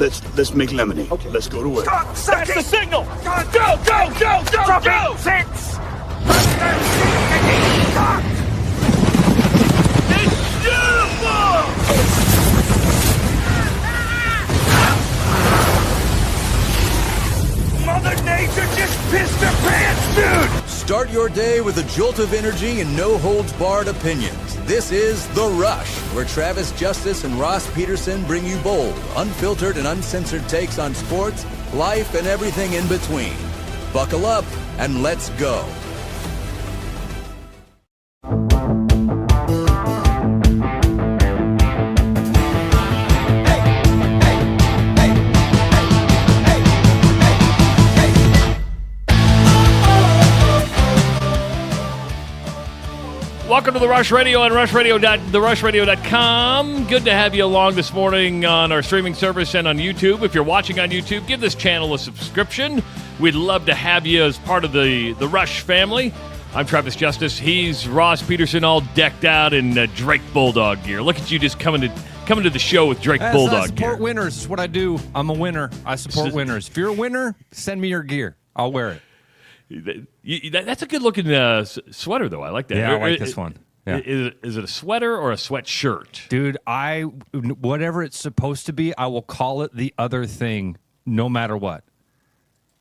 let's make lemonade. Okay. Let's go to work. That's the signal. Go. Fence. It's beautiful. Mother Nature just pissed her pants, dude! Start your day with a jolt of energy and no-holds-barred opinions. This is The Rush, where Travis Justice and Ross Peterson bring you bold, unfiltered, and uncensored takes on sports, life, and everything in between. Buckle up and let's go. Welcome to The Rush Radio on therushradio.com. Good to have you along this morning on our streaming service and on YouTube. If you're watching on YouTube, give this channel a subscription. We'd love to have you as part of the Rush family. I'm Travis Justice. He's Ross Peterson, all decked out in Drake Bulldog gear. Look at you just coming to the show with Drake Bulldog gear. I support winners. Is what I do. I'm a winner. I support winners. If you're a winner, send me your gear. I'll wear it. That's a good-looking sweater, though. I like that. Yeah, I like this one. Yeah. Is it a sweater or a sweatshirt? Dude, whatever it's supposed to be, I will call it the other thing no matter what.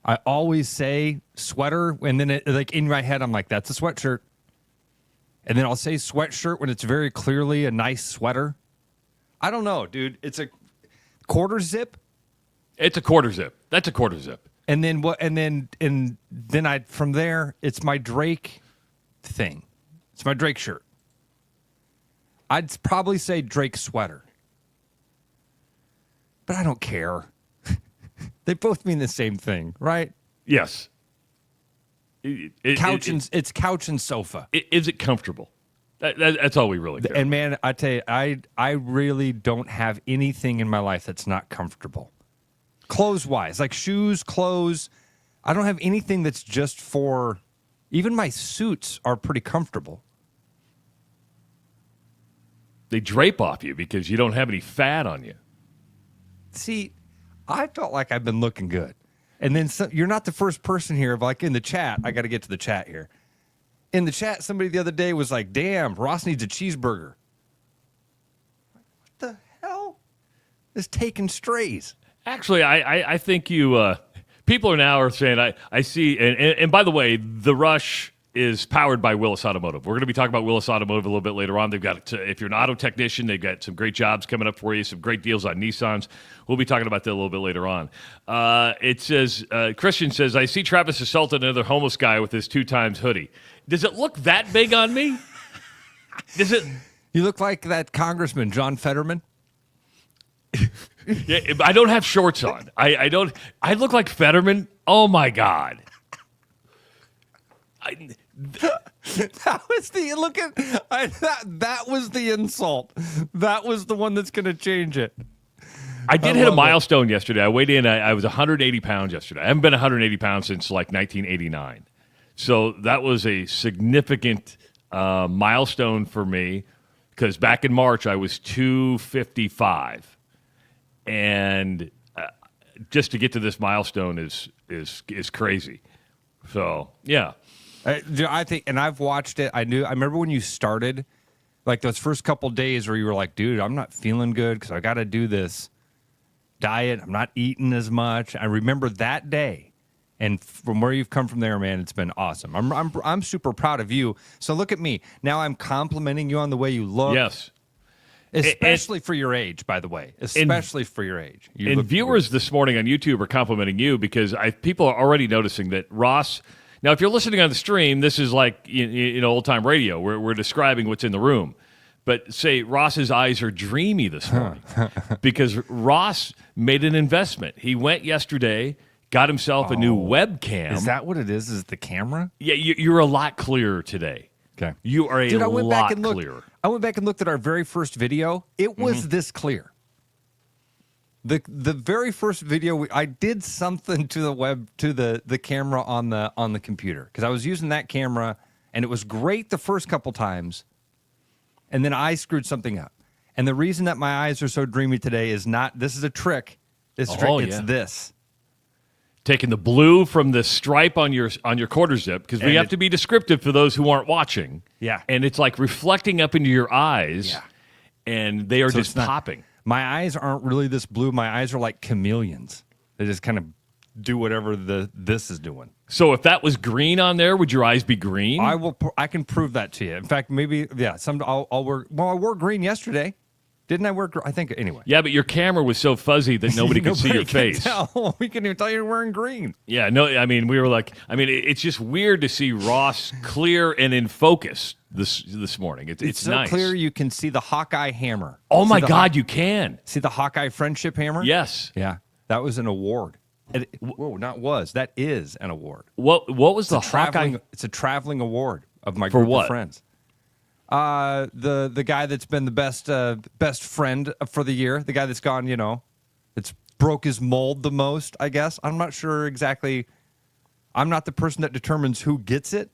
I always say sweater, and then in my head, I'm like, that's a sweatshirt. And then I'll say sweatshirt when it's very clearly a nice sweater. I don't know, dude. It's a quarter zip. It's a quarter zip. That's a quarter zip. And then what? And then from there, it's my Drake thing. It's my Drake shirt. I'd probably say Drake sweater, but I don't care. They both mean the same thing, right? Yes. It's couch and sofa. Is it comfortable? That's all we really care. And man, I tell you, I really don't have anything in my life that's not comfortable. Clothes-wise, like shoes, clothes. I don't have anything that's just for... Even my suits are pretty comfortable. They drape off you because you don't have any fat on you. See, I felt like I've been looking good. And then you're not the first person here. Like in the chat, I got to get to the chat here. In the chat, somebody the other day was like, damn, Ross needs a cheeseburger. What the hell is taking strays? Actually, I think you people are saying I see, and by the way, The Rush is powered by Willis Automotive. We're going to be talking about Willis Automotive a little bit later on. They've got, if you're an auto technician, they've got some great jobs coming up for you, some great deals on Nissans. We'll be talking about that a little bit later on. It says, Christian says, I see Travis assaulted another homeless guy with his 2x hoodie. Does it look that big on me? Does it? You look like that Congressman, John Fetterman. Yeah, I don't have shorts on. I don't. I look like Fetterman. Oh my God. That was the look at that was the insult. That was the one that's going to change it. I did hit a milestone yesterday. I weighed in. I was 180 pounds yesterday. I haven't been 180 pounds since like 1989. So that was a significant milestone for me because back in March I was 255. And just to get to this milestone is crazy. So yeah, I think, and I've watched it. I remember when you started, like those first couple days where you were like, "Dude, I'm not feeling good because I got to do this diet. I'm not eating as much." I remember that day, and from where you've come from there, man, it's been awesome. I'm super proud of you. So look at me now. I'm complimenting you on the way you look. Yes. Especially for your age, by the way. Especially for your age. And viewers this morning on YouTube are complimenting you because people are already noticing that Ross... Now, if you're listening on the stream, this is like old-time radio. We're describing what's in the room. But say Ross's eyes are dreamy this morning because Ross made an investment. He went yesterday, got himself a new webcam. Is that what it is? Is it the camera? Yeah, you're a lot clearer today. Okay. You are a lot clearer. I went back and looked at our very first video. It was this clear. The very first video, I did something to the camera on the computer because I was using that camera and it was great the first couple times, and then I screwed something up. And the reason that my eyes are so dreamy today is not. This is a trick. It's yeah. this. Taking the blue from the stripe on your quarter zip, because we have to be descriptive for those who aren't watching. Yeah. And it's like reflecting up into your eyes, and they are just popping. My eyes aren't really this blue. My eyes are like chameleons. They just kind of do whatever this is doing. So if that was green on there, would your eyes be green? I can prove that to you. In fact, maybe I'll wear. Well, I wore green yesterday. Didn't I wear? I think anyway. Yeah, but your camera was so fuzzy that nobody could see your face. Tell. We couldn't even tell you're wearing green. Yeah, no. I mean, we were like. I mean, it's just weird to see Ross clear and in focus this morning. It's so nice. Clear you can see the Hawkeye hammer. Oh my God, you can see the Hawkeye friendship hammer. Yes. Yeah, that was an award. That is an award. What was the Hawkeye? It's a traveling award of my for group what? of friends. The guy that's been the best friend for the year, the guy that's gone, it's broke his mold the most, I guess. I'm not sure exactly. I'm not the person that determines who gets it,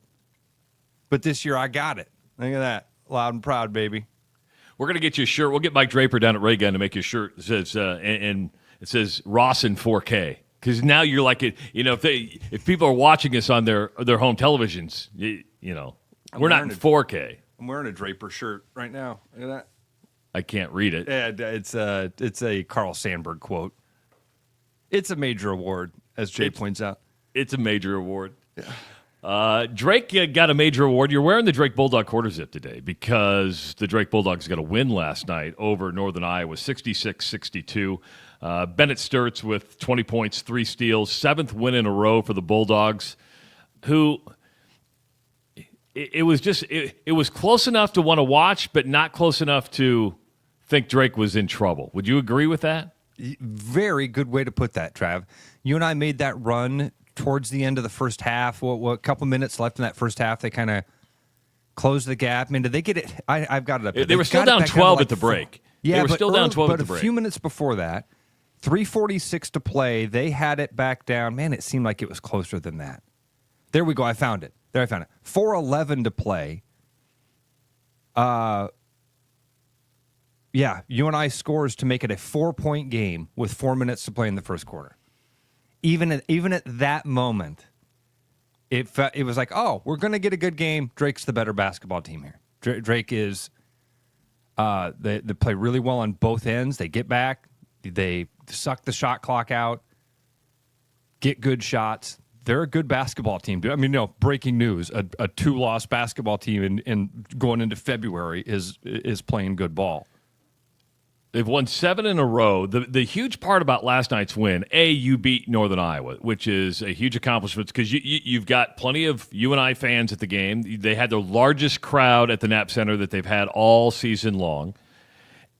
but this year I got it. Look at that. Loud and proud, baby. We're going to get you a shirt. We'll get Mike Draper down at Ray Gun to make you a shirt that says, and it says Ross in 4K. Because now you're like, if people are watching us on their home televisions, we're not in 4K. I'm wearing a Draper shirt right now. Look at that. I can't read it. Yeah, it's a Carl Sandburg quote. It's a major award, as Jay points out. It's a major award. Yeah. Drake got a major award. You're wearing the Drake Bulldog quarter zip today because the Drake Bulldogs got a win last night over Northern Iowa, 66-62. Bennett Sturts with 20 points, 3 steals, 7th win in a row for the Bulldogs, who... It was close enough to want to watch, but not close enough to think Drake was in trouble. Would you agree with that? Very good way to put that, Trav. You and I made that run towards the end of the first half. A couple minutes left in that first half. They kind of closed the gap. I mean, did they get it? I've got it up. They were still down 12 at the break. Yeah, they were still down 12 at the break. But a few minutes before that, 3:46 to play, they had it back down. Man, it seemed like it was closer than that. There we go. I found it. 4:11 to play. UNI scores to make it a 4-point game with 4 minutes to play in the first quarter. Even at that moment, it was like, oh, we're going to get a good game. Drake's the better basketball team here. Drake is. They play really well on both ends. They get back. They suck the shot clock out. Get good shots. They're a good basketball team. I mean, breaking news: a 2-loss basketball team in going into February is playing good ball. They've won 7 in a row. The huge part about last night's win, you beat Northern Iowa, which is a huge accomplishment because you've got plenty of UNI fans at the game. They had the largest crowd at the Knapp Center that they've had all season long.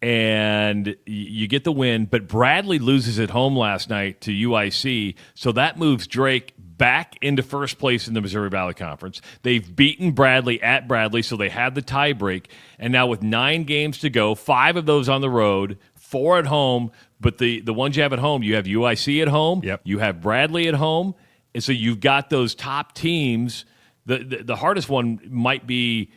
And you get the win, but Bradley loses at home last night to UIC, so that moves Drake back into first place in the Missouri Valley Conference. They've beaten Bradley at Bradley, so they have the tie break, and now with 9 games to go, 5 of those on the road, 4 at home, but the ones you have at home, you have UIC at home, You have Bradley at home, and so you've got those top teams. The hardest one might be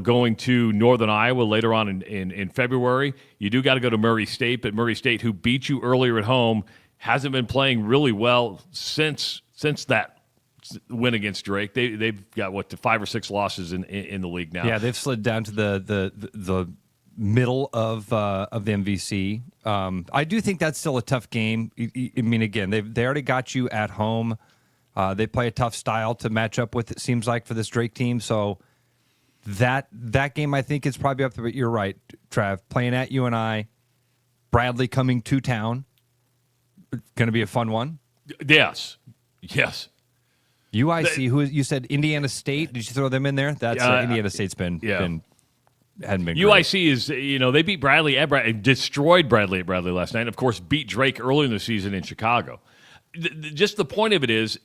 going to Northern Iowa later on in February. You do got to go to Murray State, but Murray State, who beat you earlier at home, hasn't been playing really well since that win against Drake. They've got 5 or 6 losses in the league now. Yeah, they've slid down to the middle of the MVC. I do think that's still a tough game. I mean, again, they already got you at home. They play a tough style to match up with. It seems like for this Drake team, so. That game, I think, is probably up there, but you're right, Trav. Playing at UNI, Bradley coming to town. Going to be a fun one. Yes. UIC, who you said Indiana State? Did you throw them in there? That's Indiana State's hadn't been UIC great. is, they beat Bradley at Bradley, destroyed Bradley at Bradley last night, and of course beat Drake early in the season in Chicago. Just the point of it is,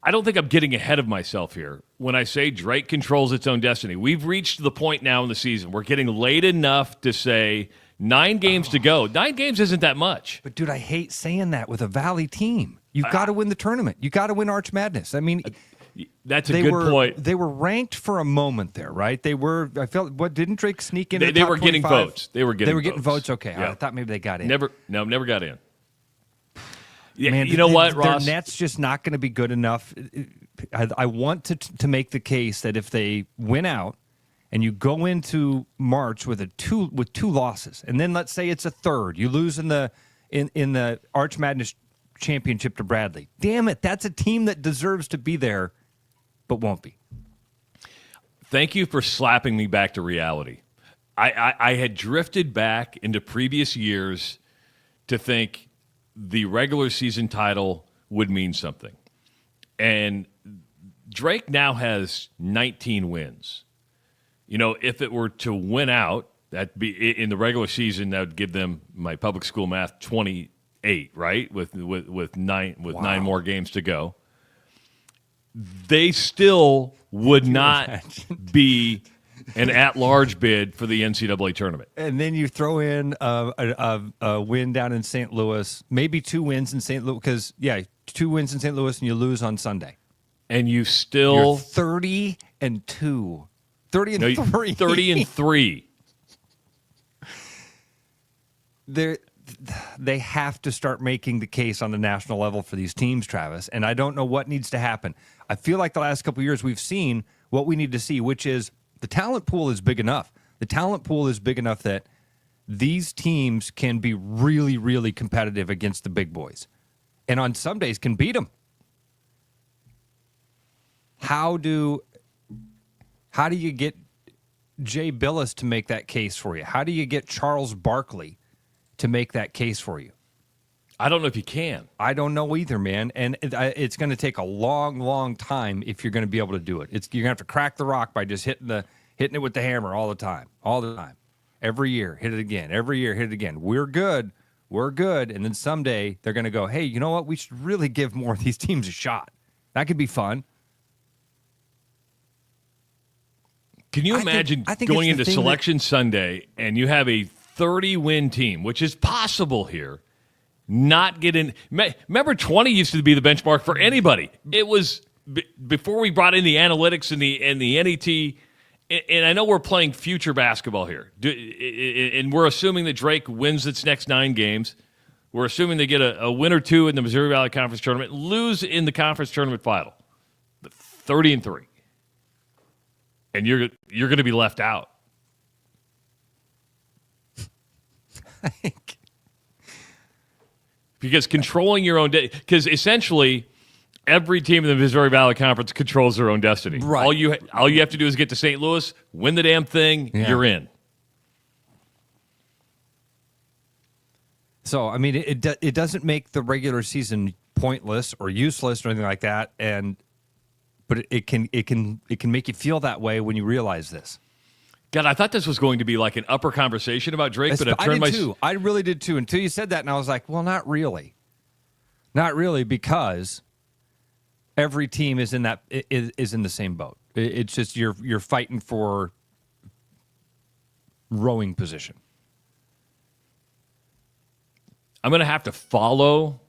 I don't think I'm getting ahead of myself here when I say Drake controls its own destiny. We've reached the point now in the season. We're getting late enough to say 9 games to go. 9 games isn't that much. But, dude, I hate saying that with a Valley team. You've got to win the tournament. You've got to win Arch Madness. I mean, That's a good point. They were ranked for a moment there, right? They were. I felt. What didn't Drake sneak in? They were getting votes. They were getting votes. Okay, Yeah. I thought maybe they got in. Never got in. Yeah, Man, you know what, their Ross? net's just not going to be good enough. I want to make the case that if they win out and you go into March with two losses, and then let's say it's a third, you lose in the Arch Madness championship to Bradley. Damn it, that's a team that deserves to be there, but won't be. Thank you for slapping me back to reality. I had drifted back into previous years to think the regular season title would mean something. And Drake now has 19 wins. You know, if it were to win out, that'd be in the regular season, that would give them, my public school math, 28, right? With nine more games to go. They still would not be an at-large bid for the NCAA tournament. And then you throw in a win down in St. Louis, maybe 2 wins in St. Louis, because, 2 wins in St. Louis and you lose on Sunday. And you still... You're 30-2. 30-3. 30-3. They have to start making the case on the national level for these teams, Travis, and I don't know what needs to happen. I feel like the last couple of years we've seen what we need to see, which is the talent pool is big enough. The talent pool is big enough that these teams can be really, really competitive against the big boys, and on some days can beat them. How do you get Jay Billis to make that case for you? How do you get Charles Barkley to make that case for you? I don't know if you can. I don't know either, man. And it's going to take a long, long time if you're going to be able to do it. You're going to have to crack the rock by just hitting it with the hammer all the time. Every year, hit it again. Every year, hit it again. We're good. And then someday they're going to go, hey, you know what? We should really give more of these teams a shot. That could be fun. Can you imagine going into Selection Sunday and you have a 30-win team, which is possible here, not get in? Remember, 20 used to be the benchmark for anybody. It was before we brought in the analytics and the NET. And I know we're playing future basketball here, and we're assuming that Drake wins its next 9 games. We're assuming they get a win or 2 in the Missouri Valley Conference tournament, lose in the conference tournament final, 30-3, and you're going to be left out. Because controlling your own because essentially every team in the Missouri Valley Conference controls their own destiny. Right. All you have to do is get to St. Louis, win the damn thing, you're in. So, I mean, it doesn't make the regular season pointless or useless or anything like that, but it can make you feel that way when you realize this. God, I thought this was going to be like an upper conversation about Drake, but I did too. I really did too until you said that, and I was like, well, not really, because every team is in the same boat. It's just you're fighting for rowing position. I'm going to have to follow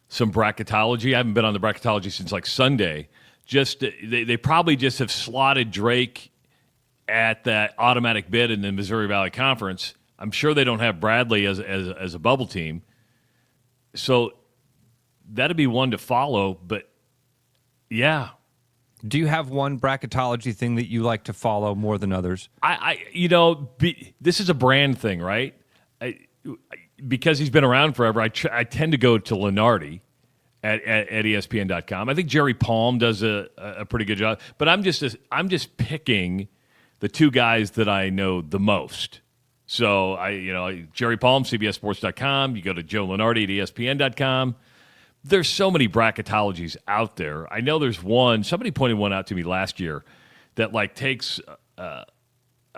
some bracketology. I haven't been on the bracketology since like Sunday. They probably just have slotted Drake at that automatic bid in the Missouri Valley Conference. I'm sure they don't have Bradley as a bubble team. So that'd be one to follow, but yeah. Do you have one bracketology thing that you like to follow more than others? This is a brand thing, right? Because he's been around forever, I tend to go to Lenardi at ESPN.com. I think Jerry Palm does a pretty good job, but I'm just picking the 2 guys that I know the most. So Jerry Palm, CBSSports.com. You go to Joe Lenardi at ESPN.com. There's so many bracketologies out there. I know there's one. Somebody pointed one out to me last year that like takes a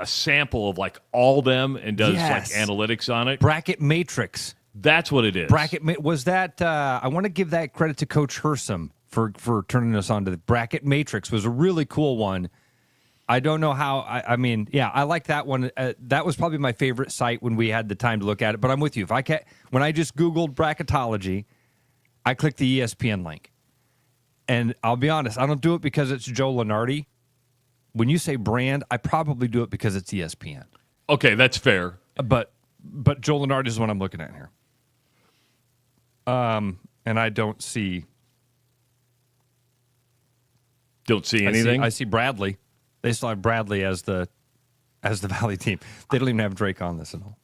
sample of like all them and does like analytics on it. Bracket Matrix. That's what it is. Was that? I want to give that credit to Coach Hersom for turning us on to the Bracket Matrix. Was a really cool one. I don't know how. I mean, I like that one. That was probably my favorite site when we had the time to look at it. But I'm with you. When I just Googled bracketology, I clicked the ESPN link. And I'll be honest, I don't do it because it's Joe Lunardi. When you say brand, I probably do it because it's ESPN. Okay, that's fair. But Joe Lunardi is what I'm looking at here. And I don't see anything. I see Bradley. They still have Bradley as the Valley team. They don't even have Drake on this at all.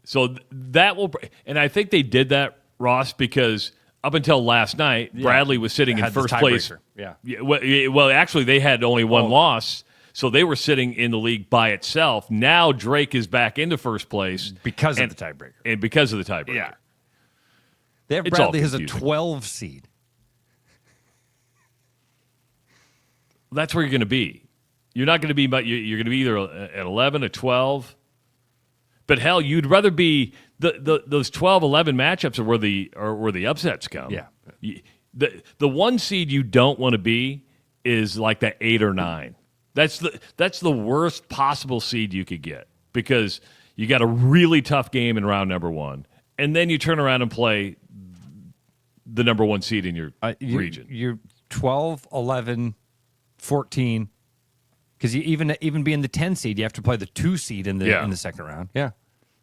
So that will, and I think they did that, Ross, because up until last night, Bradley was sitting in first place. Yeah. Well, actually, they had only one loss, so they were sitting in the league by itself. Now Drake is back into first place because of the tiebreaker. And because of the tiebreaker. Yeah. They have It's Bradley all as a confusing. 12 seed. That's where you're going to be. You're not going to be, but you're going to be either at 11 or 12. But hell, you'd rather be those 12-11 matchups are where the upsets come. Yeah. The one seed you don't want to be is like that 8 or 9. That's the worst possible seed you could get because you got a really tough game in round number 1, and then you turn around and play the number 1 seed in your region. You're 12, 11, 14. Because you even being the 10 seed, you have to play the 2 seed in the second round. Yeah.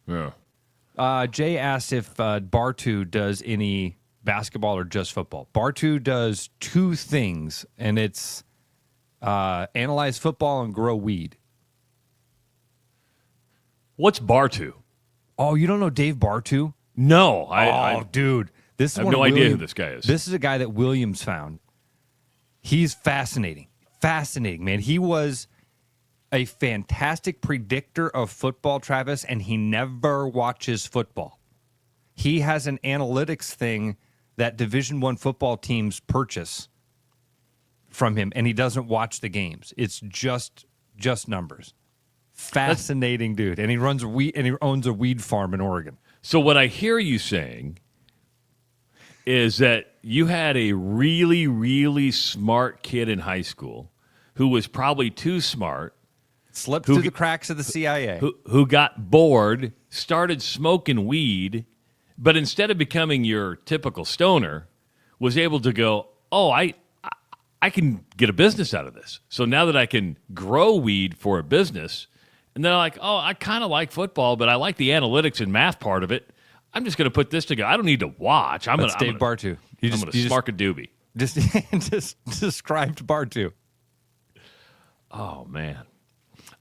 Yeah. Jay asked if Bartu does any basketball or just football. Bartu does 2 things, and it's analyze football and grow weed. What's Bartu? Oh, you don't know Dave Bartu? No. Dude. This is I have one no of idea who this guy is. This is a guy that Williams found. He's fascinating. Fascinating, man. He was a fantastic predictor of football, Travis, and he never watches football. He has an analytics thing that Division I football teams purchase from him, and he doesn't watch the games. It's just numbers. Fascinating dude. And he owns a weed farm in Oregon. So what I hear you saying is that you had a really, really smart kid in high school who was probably too smart, Slipped through the cracks of the CIA. who got bored, started smoking weed, but instead of becoming your typical stoner, was able to go, oh, I can get a business out of this. So now that I can grow weed for a business, and then I'm like, oh, I kind of like football, but I like the analytics and math part of it. I'm just going to put this together. I don't need to watch. That's Dave Bartu. I'm going to spark a doobie. Just described Bartu. Oh, man.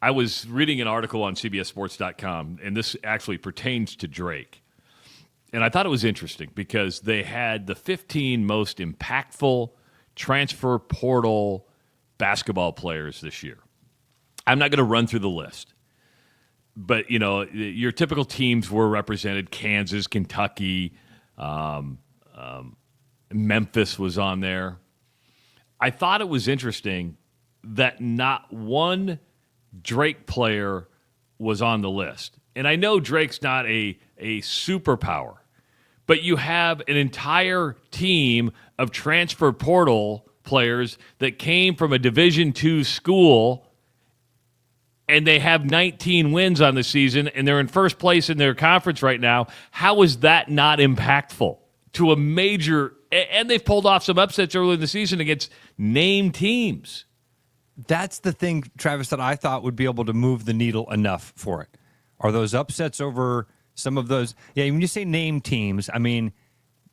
I was reading an article on CBSSports.com, and this actually pertains to Drake. And I thought it was interesting because they had the 15 most impactful transfer portal basketball players this year. I'm not going to run through the list. But, your typical teams were represented. Kansas, Kentucky, Memphis was on there. I thought it was interesting that not one Drake player was on the list. And I know Drake's not a superpower, but you have an entire team of transfer portal players that came from a Division II school, and they have 19 wins on the season, and they're in first place in their conference right now. How is that not impactful to a major – and they've pulled off some upsets early in the season against named teams. That's the thing, Travis, that I thought would be able to move the needle enough for it. Are those upsets over some of those? Yeah, when you say name teams, I mean,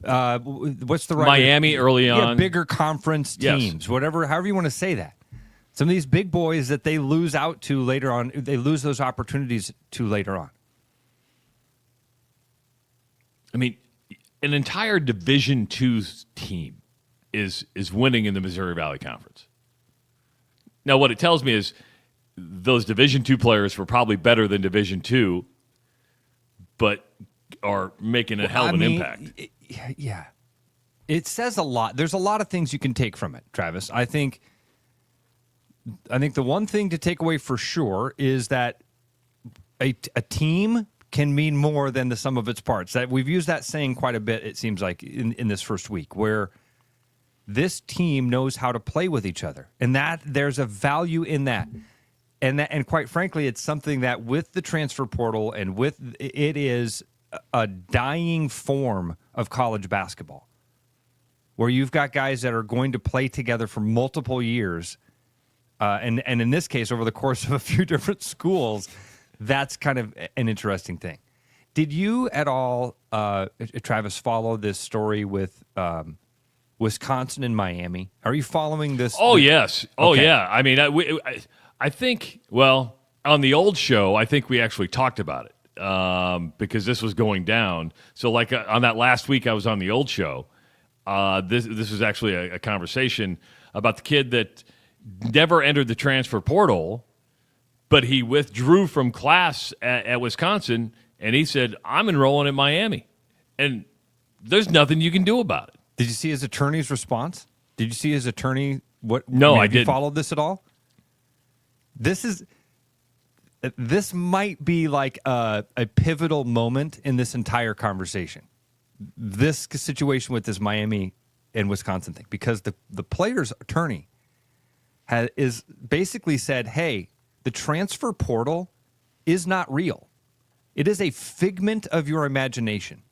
what's the right Miami early on. Yeah, bigger conference teams, however you want to say that. Some of these big boys that they lose out to later on, they lose those opportunities to later on. I mean, an entire Division II team is winning in the Missouri Valley Conference. Now, what it tells me is those Division II players were probably better than Division II, but are making a hell of an impact. Yeah. It says a lot. There's a lot of things you can take from it, Travis. I think the one thing to take away for sure is that a team can mean more than the sum of its parts. That we've used that saying quite a bit, it seems like, in this first week, where this team knows how to play with each other, and that there's a value in that. And quite frankly, it's something that with the transfer portal and it is a dying form of college basketball. where you've got guys that are going to play together for multiple years, and in this case, over the course of a few different schools, that's kind of an interesting thing. Did you at all, Travis, follow this story with Wisconsin and Miami? Are you following this? Oh, yes. Oh, Okay. yeah. I mean, I think, well, on the old show, I think we actually talked about it because this was going down. So, like, on that last week I was on the old show, this was actually a conversation about the kid that never entered the transfer portal, but he withdrew from class at Wisconsin, and he said, I'm enrolling at Miami. And there's nothing you can do about it. Did you see his attorney's response? Did you see his attorney? No, I have you didn't. followed this at all? This might be like a pivotal moment in this entire conversation. This situation with this Miami and Wisconsin thing, because the player's attorney is basically said, hey, the transfer portal is not real. It is a figment of your imagination.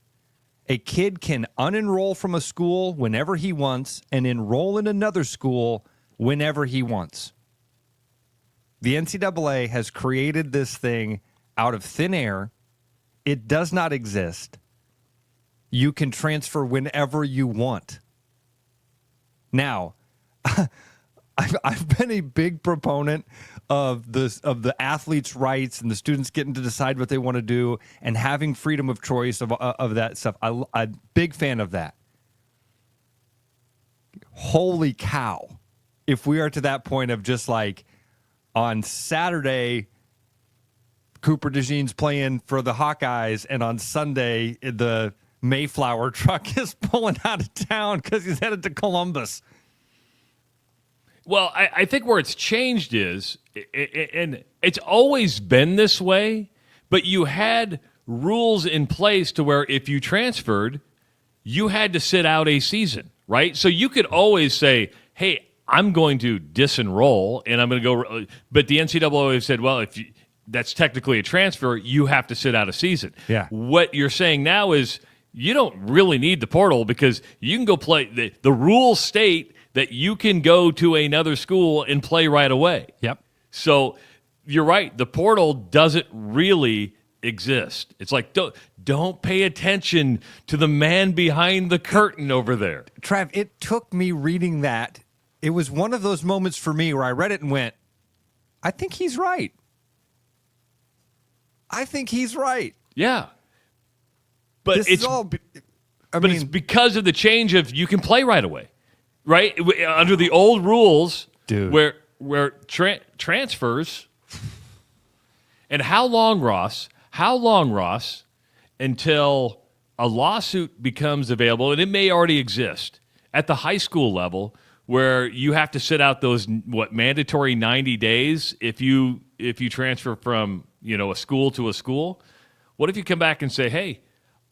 A kid can unenroll from a school whenever he wants and enroll in another school whenever he wants. The NCAA has created this thing out of thin air. It does not exist. You can transfer whenever you want. Now, I've been a big proponent of the athletes' rights and the students getting to decide what they want to do and having freedom of choice of that stuff. I'm a big fan of that. Holy cow. If we are to that point of just like on Saturday, Cooper DeJean's playing for the Hawkeyes, and on Sunday, the Mayflower truck is pulling out of town because he's headed to Columbus. Well, I think where it's changed is, and it's always been this way, but you had rules in place to where if you transferred, you had to sit out a season, right? So you could always say, hey, I'm going to disenroll and I'm going to go. But the NCAA said, well, that's technically a transfer, you have to sit out a season. Yeah. What you're saying now is you don't really need the portal because you can go play. The rules state that you can go to another school and play right away. Yep. So you're right. The portal doesn't really exist. It's like, don't pay attention to the man behind the curtain over there. Trav, it took me reading that. It was one of those moments for me where I read it and went, I think he's right. I think he's right. Yeah. But This is all. it's because of the change of you can play right away. Right? Under the old rules, dude, where transfers, and how long, Ross, until a lawsuit becomes available, and it may already exist, at the high school level, where you have to sit out those, mandatory 90 days if you transfer from, a school to a school? What if you come back and say, hey,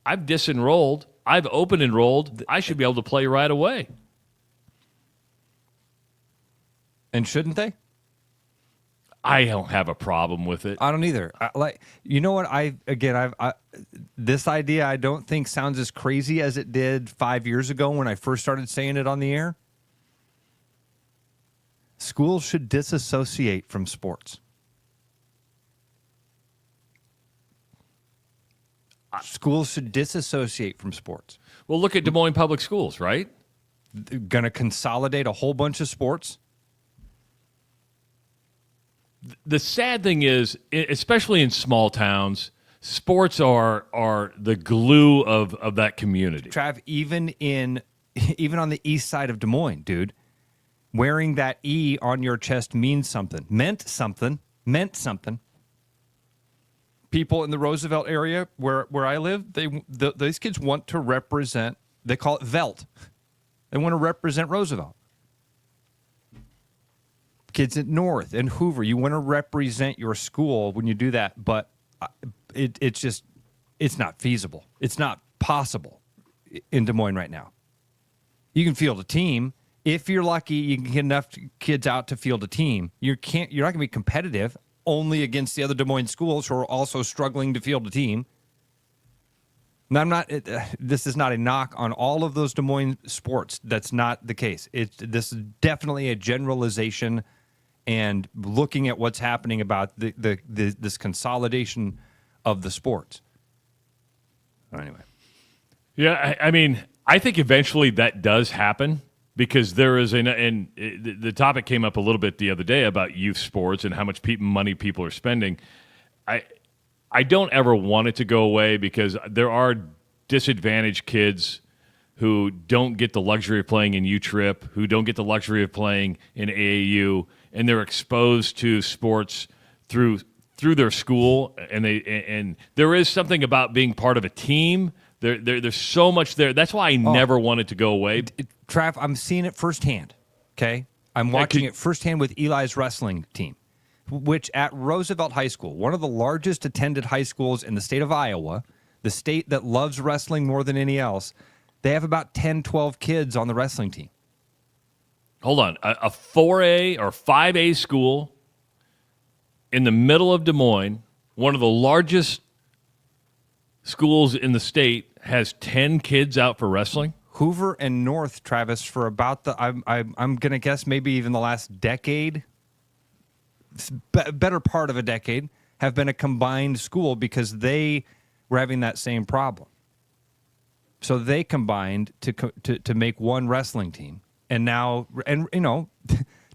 I've disenrolled, I've open enrolled, I should be able to play right away? And shouldn't they? I don't have a problem with it. I don't either. You know what? This idea I don't think sounds as crazy as it did 5 years ago when I first started saying it on the air. Schools should disassociate from sports. Schools should disassociate from sports. Well, look at Des Moines Public Schools, right? They're going to consolidate a whole bunch of sports. The sad thing is, especially in small towns, sports are the glue of that community. Trav, even on the east side of Des Moines, dude, wearing that E on your chest means something. Meant something. People in the Roosevelt area where I live, those kids want to represent, they call it Velt. They want to represent Roosevelt. Kids at North and Hoover, you want to represent your school when you do that, but it's not feasible. It's not possible in Des Moines right now. You can field a team. If you're lucky, you can get enough kids out to field a team. You're not going to be competitive only against the other Des Moines schools who are also struggling to field a team. Now, I'm not. This is not a knock on all of those Des Moines sports. That's not the case. This is definitely a generalization, and looking at what's happening about this consolidation of the sports. Anyway, yeah, I mean, I think eventually that does happen because there is the topic came up a little bit the other day about youth sports and how much money people are spending. I don't ever want it to go away because there are disadvantaged kids who don't get the luxury of playing in U-Trip, who don't get the luxury of playing in AAU, and they're exposed to sports through their school, and there is something about being part of a team. There's so much there. That's why I never want it to go away. Trav, I'm seeing it firsthand. Okay, I'm watching it firsthand with Eli's wrestling team, which at Roosevelt High School, one of the largest attended high schools in the state of Iowa, the state that loves wrestling more than any else, they have about 10, 12 kids on the wrestling team. Hold on. A 4A or 5A school in the middle of Des Moines, one of the largest schools in the state, has 10 kids out for wrestling? Hoover and North, Travis, for about I'm going to guess maybe even the last decade, better part of a decade, have been a combined school because they were having that same problem. So they combined to make one wrestling team, and now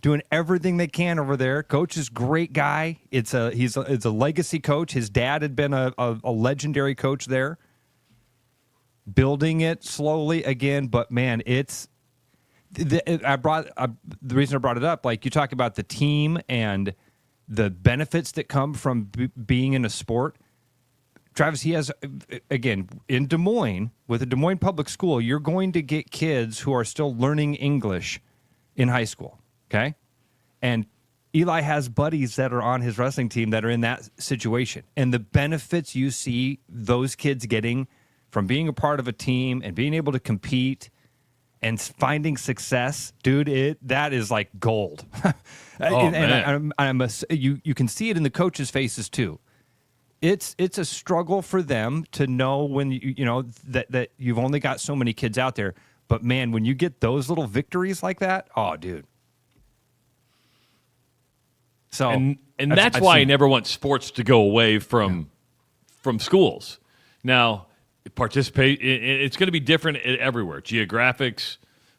doing everything they can over there. Coach is a great guy. It's a legacy coach. His dad had been a legendary coach there. Building it slowly again, but man, it's the reason I brought it up. Like you talk about the team and the benefits that come from being in a sport. Travis, he has, again, in Des Moines, with a Des Moines public school, you're going to get kids who are still learning English in high school, okay? And Eli has buddies that are on his wrestling team that are in that situation. And the benefits you see those kids getting from being a part of a team and being able to compete and finding success, dude, that is like gold. Man. You can see it in the coaches' faces too. It's a struggle for them to know when that you've only got so many kids out there. But man, when you get those little victories like that, oh, dude. So and that's why I never want sports to go away from schools. Now, participate. It's going to be different everywhere. Geographics,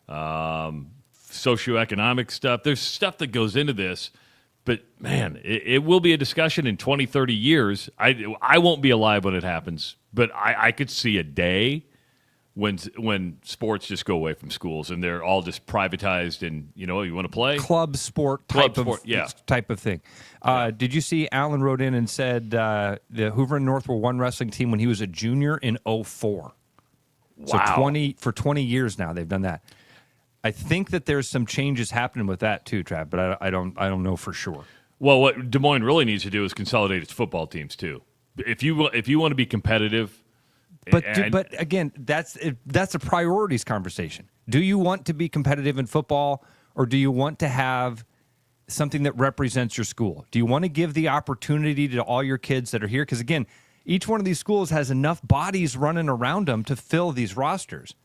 socioeconomic stuff. There's stuff that goes into this. But, man, it will be a discussion in 20, 30 years. I won't be alive when it happens. But I could see a day when sports just go away from schools and they're all just privatized and, you want to play? Club sport type of thing. Did you see Alan wrote in and said the Hoover and North were one wrestling team when he was a junior in 2004. Wow. So for 20 years now they've done that. I think that there's some changes happening with that too, Trav, but I don't know for sure. Well, what Des Moines really needs to do is consolidate its football teams too. If you want to be competitive, but again, that's a priorities conversation. Do you want to be competitive in football, or do you want to have something that represents your school? Do you want to give the opportunity to all your kids that are here? Because again, each one of these schools has enough bodies running around them to fill these rosters.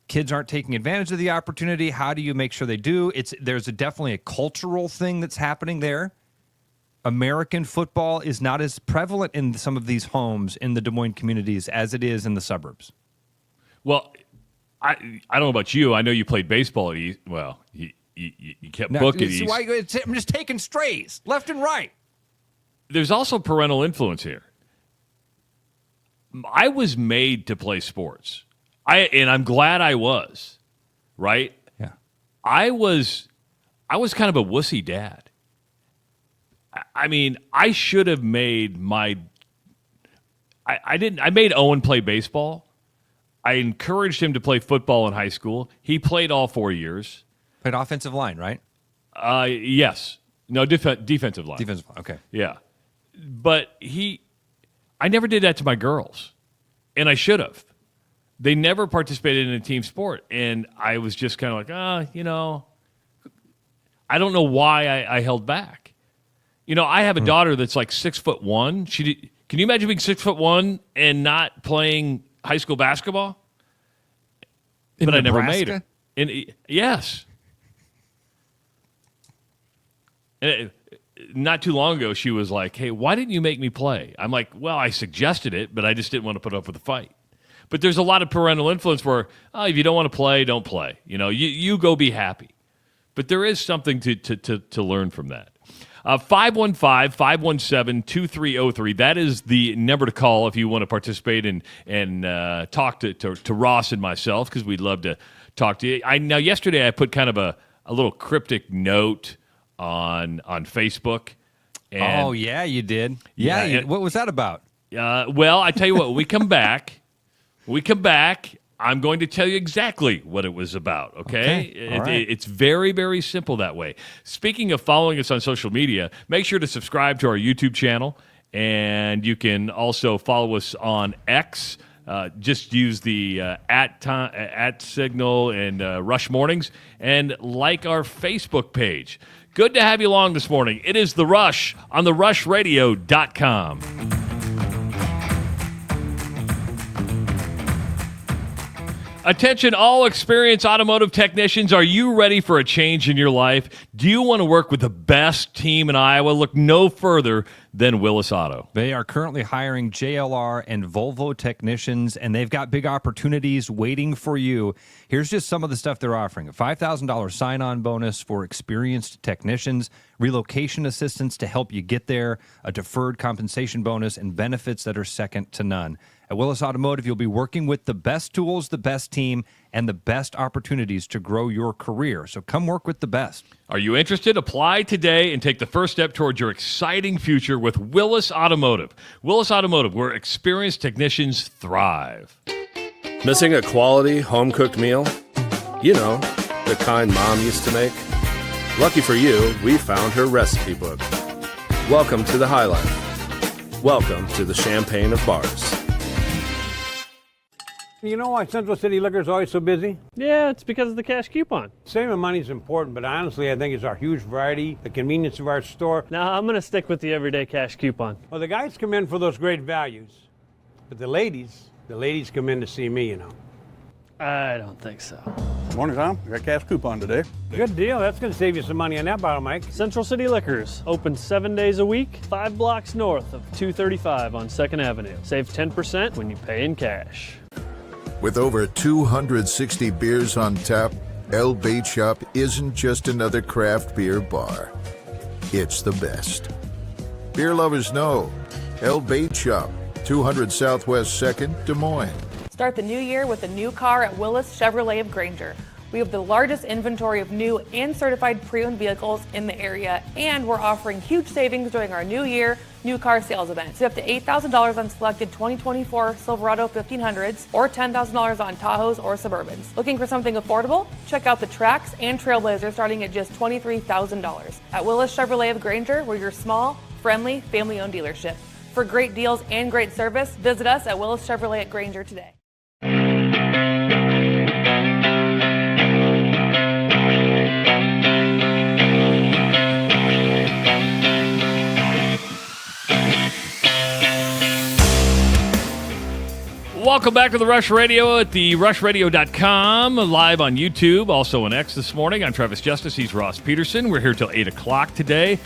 Kids aren't taking advantage of the opportunity. How do you make sure they do? There's definitely a cultural thing that's happening there. American football is not as prevalent in some of these homes in the Des Moines communities as it is in the suburbs. Well, I don't know about you. I know you played baseball at East. Well, you kept book at East. I'm just taking strays left and right. There's also parental influence here. I was made to play sports. And I'm glad I was, right? Yeah. I was kind of a wussy dad. I mean, I should have made I made Owen play baseball. I encouraged him to play football in high school. He played all 4 years. Played offensive line, right? Yes. No, defensive line. Defensive line, okay. Yeah. But I never did that to my girls. And I should have. They never participated in a team sport. And I was just kind of like, I don't know why I held back. I have a daughter that's like 6'1". Can you imagine being 6'1" and not playing high school basketball? In but Nebraska? I never made it. Yes. And not too long ago, she was like, hey, why didn't you make me play? I'm like, well, I suggested it, but I just didn't want to put up with the fight. But there's a lot of parental influence where, if you don't want to play, don't play. You go be happy. But there is something to learn from that. 515-517-2303. That is the number to call if you want to participate and talk to Ross and myself, because we'd love to talk to you. Now, yesterday I put kind of a little cryptic note on Facebook. And, oh, yeah, you did. Yeah, what was that about? Well, I tell you what, when we come back, I'm going to tell you exactly what it was about, okay? It's very, very simple that way. Speaking of following us on social media, make sure to subscribe to our YouTube channel, and you can also follow us on X. Just use the at signal and Rush Mornings, and like our Facebook page. Good to have you along this morning. It is The Rush on therushradio.com. Attention, all experienced automotive technicians. Are you ready for a change in your life? Do you want to work with the best team in Iowa? Look no further than Willis Auto. They are currently hiring JLR and Volvo technicians, and they've got big opportunities waiting for you. Here's just some of the stuff they're offering. A $5,000 sign-on bonus for experienced technicians, relocation assistance to help you get there, a deferred compensation bonus, and benefits that are second to none. At Willis Automotive, you'll be working with the best tools, the best team, and the best opportunities to grow your career. So come work with the best. Are you interested? Apply today and take the first step towards your exciting future with Willis Automotive. Willis Automotive, where experienced technicians thrive. Missing a quality home-cooked meal? You know, the kind Mom used to make? Lucky for you, we found her recipe book. Welcome to the High Life. Welcome to the Champagne of Bars. You know why Central City Liquor is always so busy? Yeah, it's because of the cash coupon. Saving money is important, but honestly, I think it's our huge variety, the convenience of our store. Now, I'm going to stick with the everyday cash coupon. Well, the guys come in for those great values, but the ladies come in to see me, you know. I don't think so. Morning, Tom. We got cash coupon today. Good deal. That's going to save you some money on that bottle, Mike. Central City Liquors, open 7 days a week, 5 blocks north of 235 on 2nd Avenue. Save 10% when you pay in cash. With over 260 beers on tap, El Bait Shop isn't just another craft beer bar. It's the best. Beer lovers know. El Bait Shop, 200 Southwest 2nd, Des Moines. Start the new year with a new car at Willis Chevrolet of Granger. We have the largest inventory of new and certified pre-owned vehicles in the area, and we're offering huge savings during our new year new car sales event. Save up to $8,000 on selected 2024 Silverado 1500s or $10,000 on Tahoes or Suburbans. Looking for something affordable? Check out the Trax and Trailblazer starting at just $23,000. At Willis Chevrolet of Granger, we're your small, friendly, family-owned dealership. For great deals and great service, visit us at Willis Chevrolet at Granger today. Welcome back to the Rush Radio at therushradio.com, live on YouTube, also on X this morning. I'm Travis Justice. He's Ross Peterson. We're here till 8 o'clock today.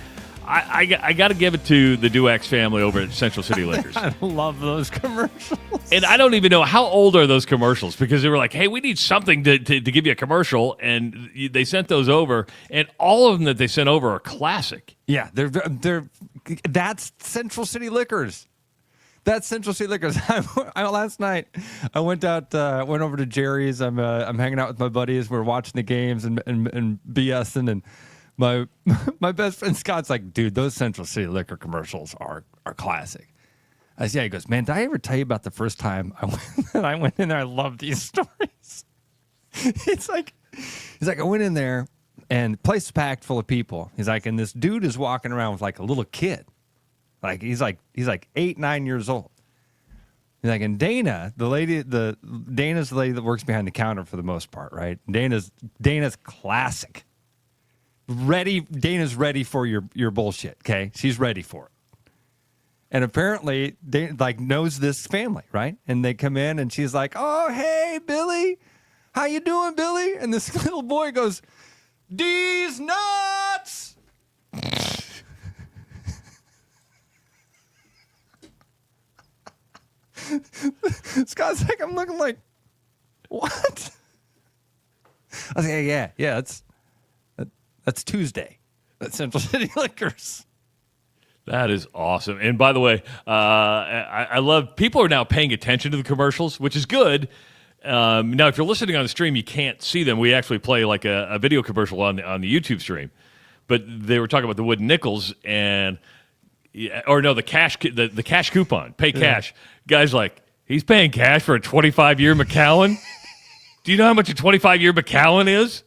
I got to give it to the Duax family over at Central City Liquors. I love those commercials. And I don't even know, how old are those commercials? Because they were like, hey, we need something to give you a commercial. And they sent those over. And all of them that they sent over are classic. Yeah, that's Central City Liquors. That's Central City Liquors. Last night, I went over to Jerry's. I'm hanging out with my buddies. We're watching the games and BSing. And my best friend Scott's like, dude, those Central City Liquor commercials are classic. I said, yeah. He goes, man, did I ever tell you about the first time I went in there? I love these stories. He's like, I went in there and the place is packed full of people. He's like, and this dude is walking around with like a little kid. Like he's like 8, 9 years old. He's like, and Dana, Dana's the lady that works behind the counter for the most part, right? Dana's classic. Dana's ready for your bullshit, okay? She's ready for it. And apparently they like knows this family, right? And they come in and she's like, "Oh, hey, Billy. How you doing, Billy?" And this little boy goes, "These nuts." Scott's like, I'm looking like, what? I was like, yeah, that's Tuesday at Central City Liquors. That is awesome. And by the way, I love people are now paying attention to the commercials, which is good. Now, if you're listening on the stream, you can't see them. We actually play like a video commercial on the YouTube stream. But they were talking about the wooden nickels the cash the cash coupon. Pay cash. Guy's like, he's paying cash for a 25-year Macallan? Do you know how much a 25-year Macallan is?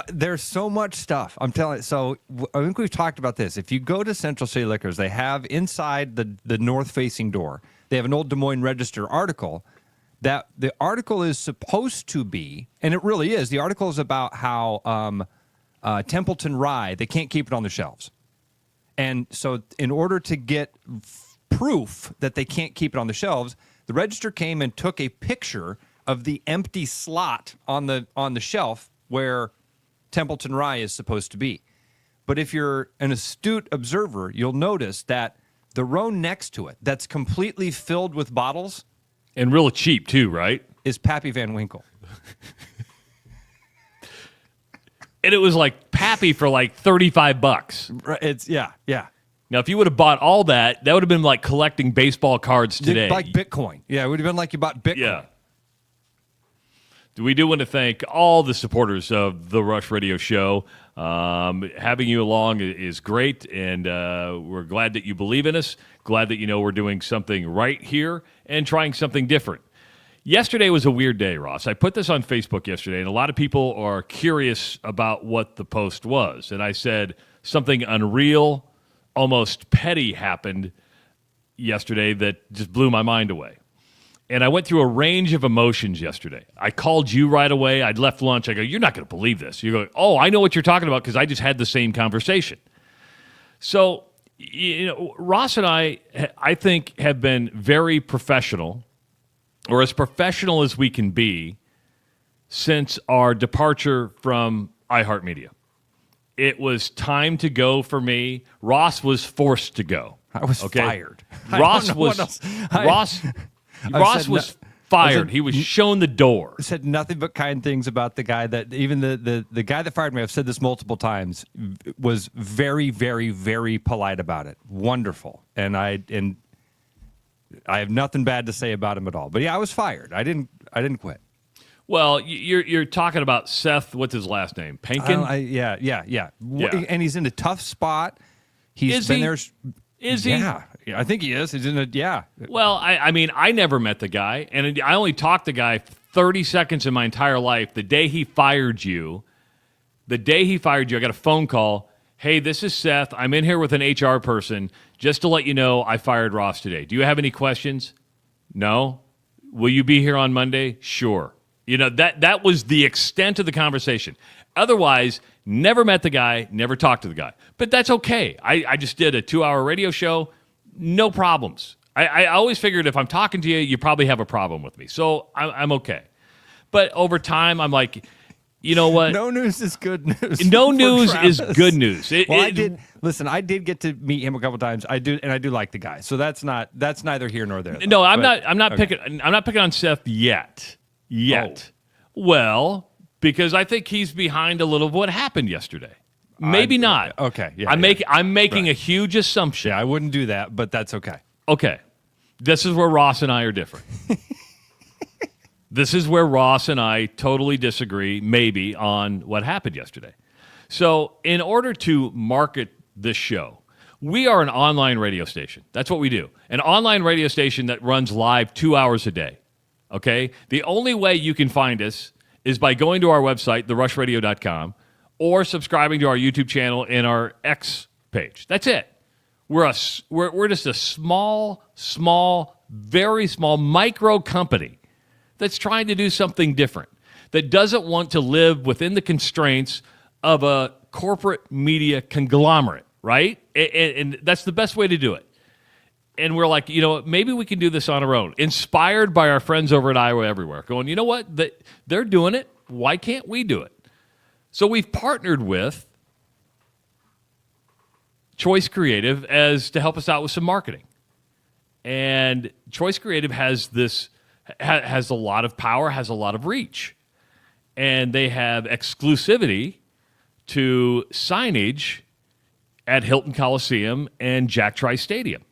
There's so much stuff. I'm telling you. So I think we've talked about this. If you go to Central City Liquors, they have inside the north-facing door, they have an old Des Moines Register article that the article is supposed to be, and it really is, the article is about how Templeton Rye, they can't keep it on the shelves. And so in order to get proof that they can't keep it on the shelves, the Register came and took a picture of the empty slot on the shelf where Templeton Rye is supposed to be. But if you're an astute observer, you'll notice that the row next to it that's completely filled with bottles and real cheap too, right? Is Pappy Van Winkle. And it was like Pappy for like $35. It's yeah. Now, if you would have bought all that, that would have been like collecting baseball cards today. Like Bitcoin. Yeah, it would have been like you bought Bitcoin. Yeah. We do want to thank all the supporters of the Rush Radio Show. Having you along is great, and we're glad that you believe in us, glad that you know we're doing something right here and trying something different. Yesterday was a weird day, Ross. I put this on Facebook yesterday, and a lot of people are curious about what the post was. And I said something unreal, almost petty happened yesterday that just blew my mind away. And I went through a range of emotions yesterday. I called you right away. I'd left lunch. I go, "You're not going to believe this." You go, "Oh, I know what you're talking about because I just had the same conversation." So, Ross and I think, have been very professional, or as professional as we can be, since our departure from iHeartMedia. It was time to go for me. Ross was forced to go. I was fired. Ross was fired. He was shown the door. Said nothing but kind things about the guy that even the guy that fired me. I've said this multiple times. Was very, very, very polite about it. Wonderful, and I have nothing bad to say about him at all. But yeah, I was fired. I didn't quit. Well, you're talking about Seth. What's his last name? Penkin. Yeah. And he's in a tough spot. He's been there. Is he? Yeah, I think he is. He's in a Well, I mean, I never met the guy, and I only talked to the guy 30 seconds in my entire life. The day he fired you, I got a phone call. "Hey, this is Seth. I'm in here with an HR person. Just to let you know, I fired Ross today. Do you have any questions?" "No." "Will you be here on Monday?" "Sure." That was the extent of the conversation. Otherwise, never met the guy, never talked to the guy. But that's okay. I just did a 2-hour radio show. No problems. I always figured if I'm talking to you, you probably have a problem with me. So I'm okay. But over time, I'm like, you know what? No news is good news. No news is good news. I did get to meet him a couple times. I do like the guy. So that's neither here nor there. No, I'm not picking on Seth yet. Oh. Well, because I think he's behind a little of what happened yesterday. Maybe not. Okay. Yeah. I'm making a huge assumption. Yeah, I wouldn't do that, but that's okay. Okay. This is where Ross and I are different. This is where Ross and I totally disagree, maybe, on what happened yesterday. So, in order to market this show, we are an online radio station. That's what we do. An online radio station that runs live 2 hours a day. Okay? The only way you can find us is by going to our website, therushradio.com, or subscribing to our YouTube channel and our X page. That's it. We're just a small, very small micro company that's trying to do something different, that doesn't want to live within the constraints of a corporate media conglomerate. right? And that's the best way to do it. And we're like, maybe we can do this on our own. Inspired by our friends over at Iowa Everywhere. Going, you know what? They're doing it. Why can't we do it? So we've partnered with Choice Creative to help us out with some marketing. And Choice Creative has a lot of power, has a lot of reach. And they have exclusivity to signage at Hilton Coliseum and Jack Trice Stadium.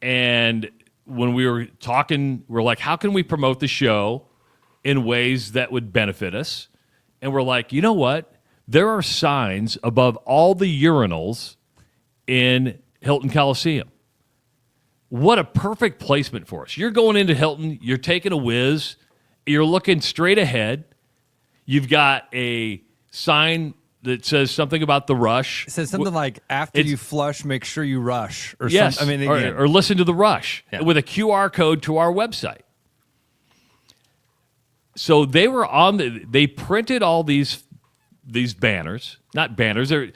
And when we were talking, we're like, how can we promote the show in ways that would benefit us? And we're like, you know what? There are signs above all the urinals in Hilton Coliseum. What a perfect placement for us. You're going into Hilton, you're taking a whiz, you're looking straight ahead. You've got a sign that says something about the rush. It says something like, after you flush, make sure you rush. Or yes, something. Or listen to the rush with a QR code to our website. So they were they printed all these banners, not banners. They're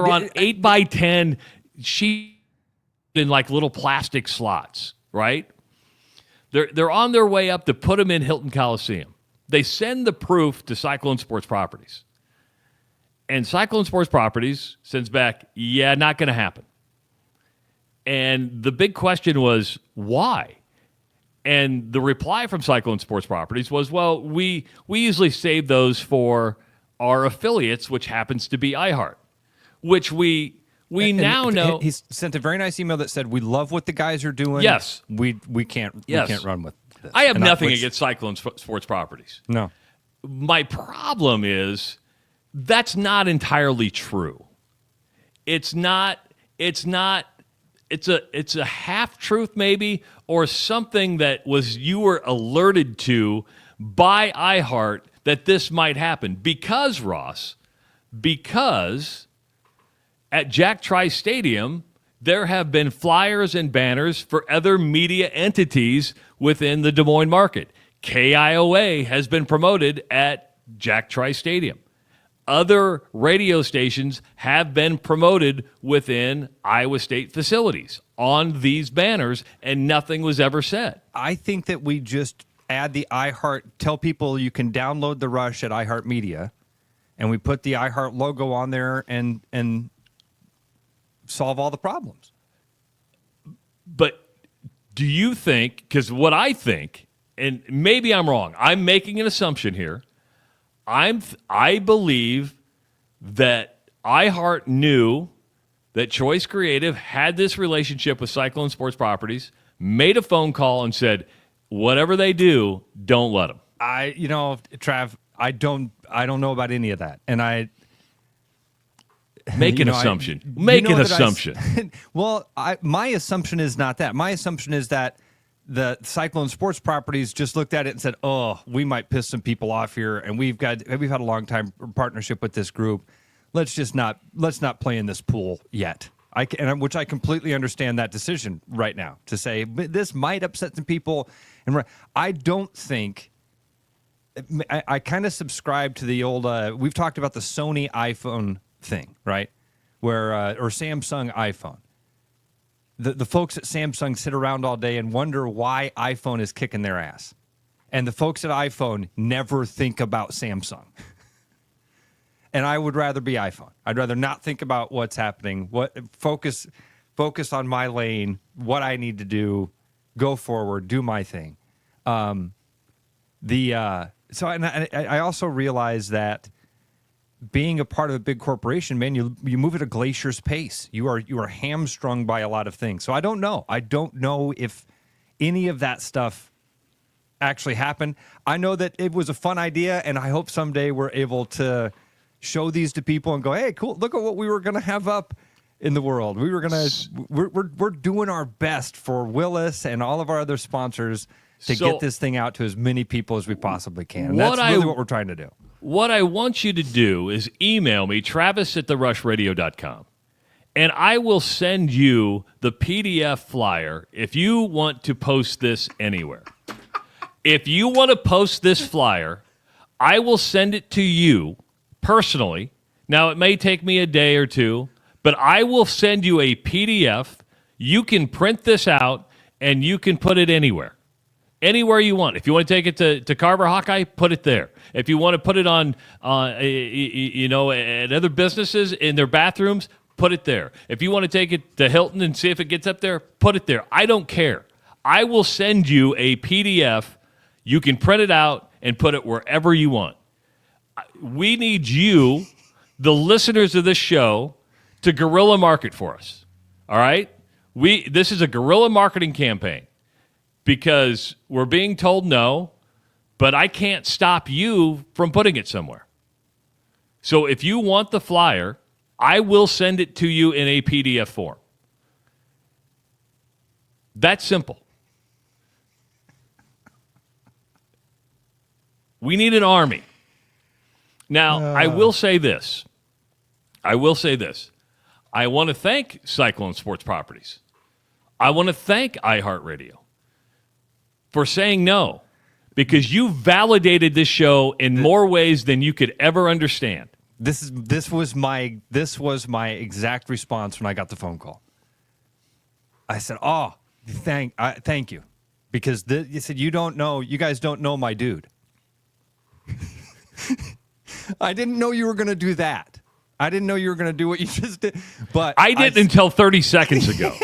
on 8x10 sheets in like little plastic slots, right? They're on their way up to put them in Hilton Coliseum. They send the proof to Cyclone Sports Properties. And Cyclone Sports Properties sends back, yeah, not going to happen. And the big question was, why? And the reply from Cyclone Sports Properties was, well, we usually save those for our affiliates, which happens to be iHeart, which we now know. He sent a very nice email that said, we love what the guys are doing. Yes. We can't run with this. I have nothing against Cyclone Sports Properties. No. My problem is that's not entirely true. It's a half truth maybe, or something that you were alerted to by iHeart that this might happen. Because at Jack Trice Stadium, there have been flyers and banners for other media entities within the Des Moines market. KIOA has been promoted at Jack Trice Stadium. Other radio stations have been promoted within Iowa State facilities on these banners, and nothing was ever said. I think that we just add the iHeart, tell people you can download the Rush at iHeartMedia, and we put the iHeart logo on there and solve all the problems. But do you think, because what I think, and maybe I'm wrong, I'm making an assumption here, I believe that iHeart knew that Choice Creative had this relationship with Cyclone Sports Properties, made a phone call and said, whatever they do, don't let them. Trav, I don't know about any of that. And I make an assumption. Make an assumption. My assumption is not that. My assumption is that the Cyclone Sports Properties just looked at it and said, "Oh, we might piss some people off here, and we've had a long time partnership with this group. Let's not play in this pool yet." Which I completely understand that decision right now to say this might upset some people, and I don't think. I kind of subscribe to the old. We've talked about the Sony iPhone thing, right? Or Samsung iPhone. The folks at Samsung sit around all day and wonder why iPhone is kicking their ass. And the folks at iPhone never think about Samsung. And I would rather be iPhone. I'd rather not think about what's happening. Focus on my lane, what I need to do, go forward, do my thing. I also realize that being a part of a big corporation, man, you move at a glacier's pace. You are hamstrung by a lot of things. So I don't know. I don't know if any of that stuff actually happened. I know that it was a fun idea, and I hope someday we're able to show these to people and go, "Hey, cool! Look at what we were going to have up in the world. We're doing our best for Willis and all of our other sponsors to get this thing out to as many people as we possibly can." And that's really what we're trying to do. What I want you to do is email me, travis@therushladio.com, and I will send you the PDF flyer if you want to post this anywhere. If you want to post this flyer, I will send it to you personally. Now, it may take me a day or two, But I will send you a PDF. You can print this out, and you can put it anywhere. Anywhere you want. If you want to take it to Carver Hawkeye, put it there. If you want to put it on, at other businesses in their bathrooms, put it there. If you want to take it to Hilton and see if it gets up there, put it there. I don't care. I will send you a PDF. You can print it out and put it wherever you want. We need you, the listeners of this show, to guerrilla market for us. All right? This is a guerrilla marketing campaign because we're being told no, but I can't stop you from putting it somewhere. So if you want the flyer, I will send it to you in a PDF form. That's simple. We need an army. Now, I will say this. I want to thank Cyclone Sports Properties. I want to thank iHeartRadio for saying no, because you validated this show in more ways than you could ever understand. This was my exact response when I got the phone call. I said, "Oh, thank you," because you said you guys don't know my dude. I didn't know you were going to do that. I didn't know you were going to do what you just did. But I didn't until 30 seconds ago.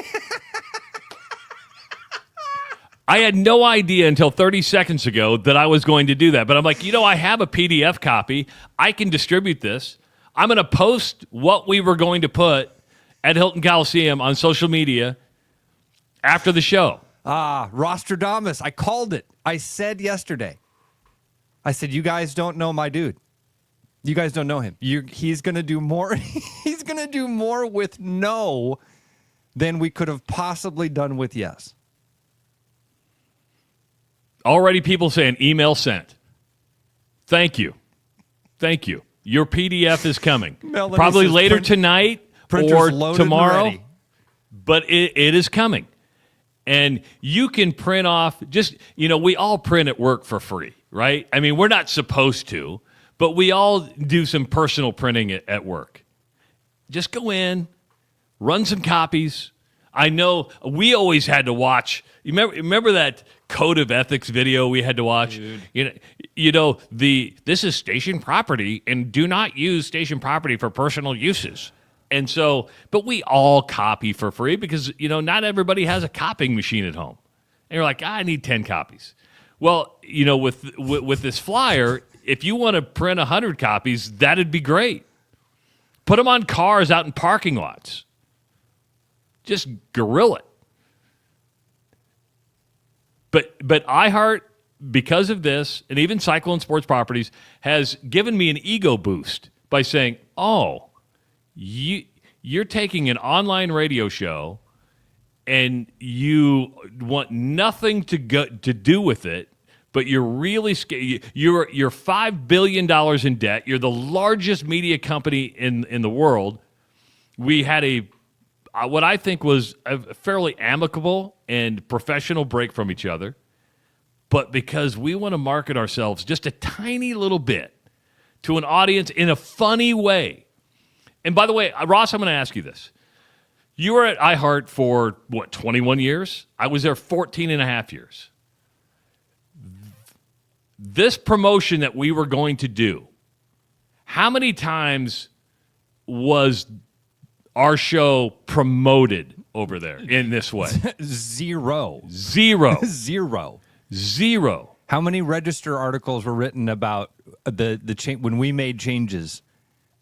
I had no idea until 30 seconds ago that I was going to do that. But I'm like, I have a PDF copy. I can distribute this. I'm going to post what we were going to put at Hilton Coliseum on social media after the show. Rostradamus. I called it. I said yesterday. I said, you guys don't know my dude. You guys don't know him. He's going to do more. He's going to do more with no than we could have possibly done with yes. Already people saying email sent. Thank you. Your PDF is coming. Melanie Probably says later tonight or tomorrow. But it is coming. And you can print off, we all print at work for free, right? I mean, we're not supposed to, but we all do some personal printing at work. Just go in, run some copies. I know we always had to watch. You remember that code of ethics video we had to watch? Dude. This is station property, and do not use station property for personal uses. And so, but we all copy for free because, not everybody has a copying machine at home. And you're like, I need 10 copies. Well, with this flyer, if you want to print 100 copies, that'd be great. Put them on cars out in parking lots. Just guerrilla it. But iHeart, because of this, and even Cyclone Sports Properties, has given me an ego boost by saying, oh, you're taking an online radio show and you want nothing to do with it, but you're really you're $5 billion in debt. You're the largest media company in the world. We had what I think was a fairly amicable and professional break from each other, but because we want to market ourselves just a tiny little bit to an audience in a funny way. And by the way, Ross, I'm going to ask you this. You were at iHeart for, 21 years? I was there 14 and a half years. This promotion that we were going to do, how many times was our show promoted over there in this way? Zero. How many register articles were written about the when we made changes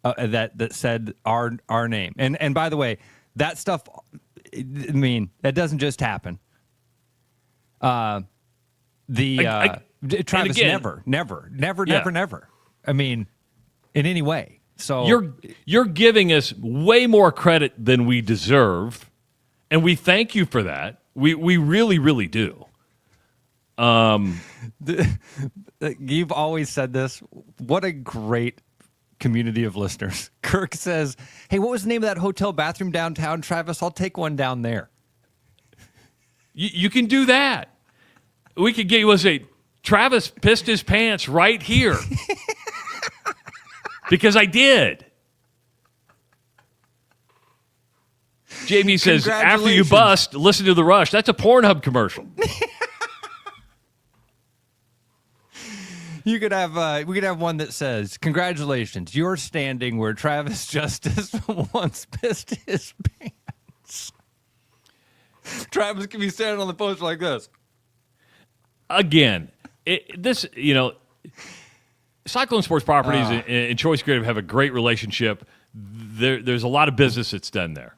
that said our name? And by the way, that stuff, that doesn't just happen. Travis, again, never. I mean, in any way. So you're giving us way more credit than we deserve, and we thank you for that. We really, really do. You've always said this. What a great community of listeners. Kirk says, hey, what was the name of that hotel bathroom downtown, Travis? I'll take one down there. You can do that. We could get you say, Travis pissed his pants right here. Because I did. JB says, after you bust, listen to The Rush. That's a Pornhub commercial. We could have one that says, "Congratulations, you're standing where Travis Justice once pissed his pants." Travis can be standing on the poster like this. Again, Cyclone Sports Properties and Choice Creative have a great relationship. There's a lot of business that's done there.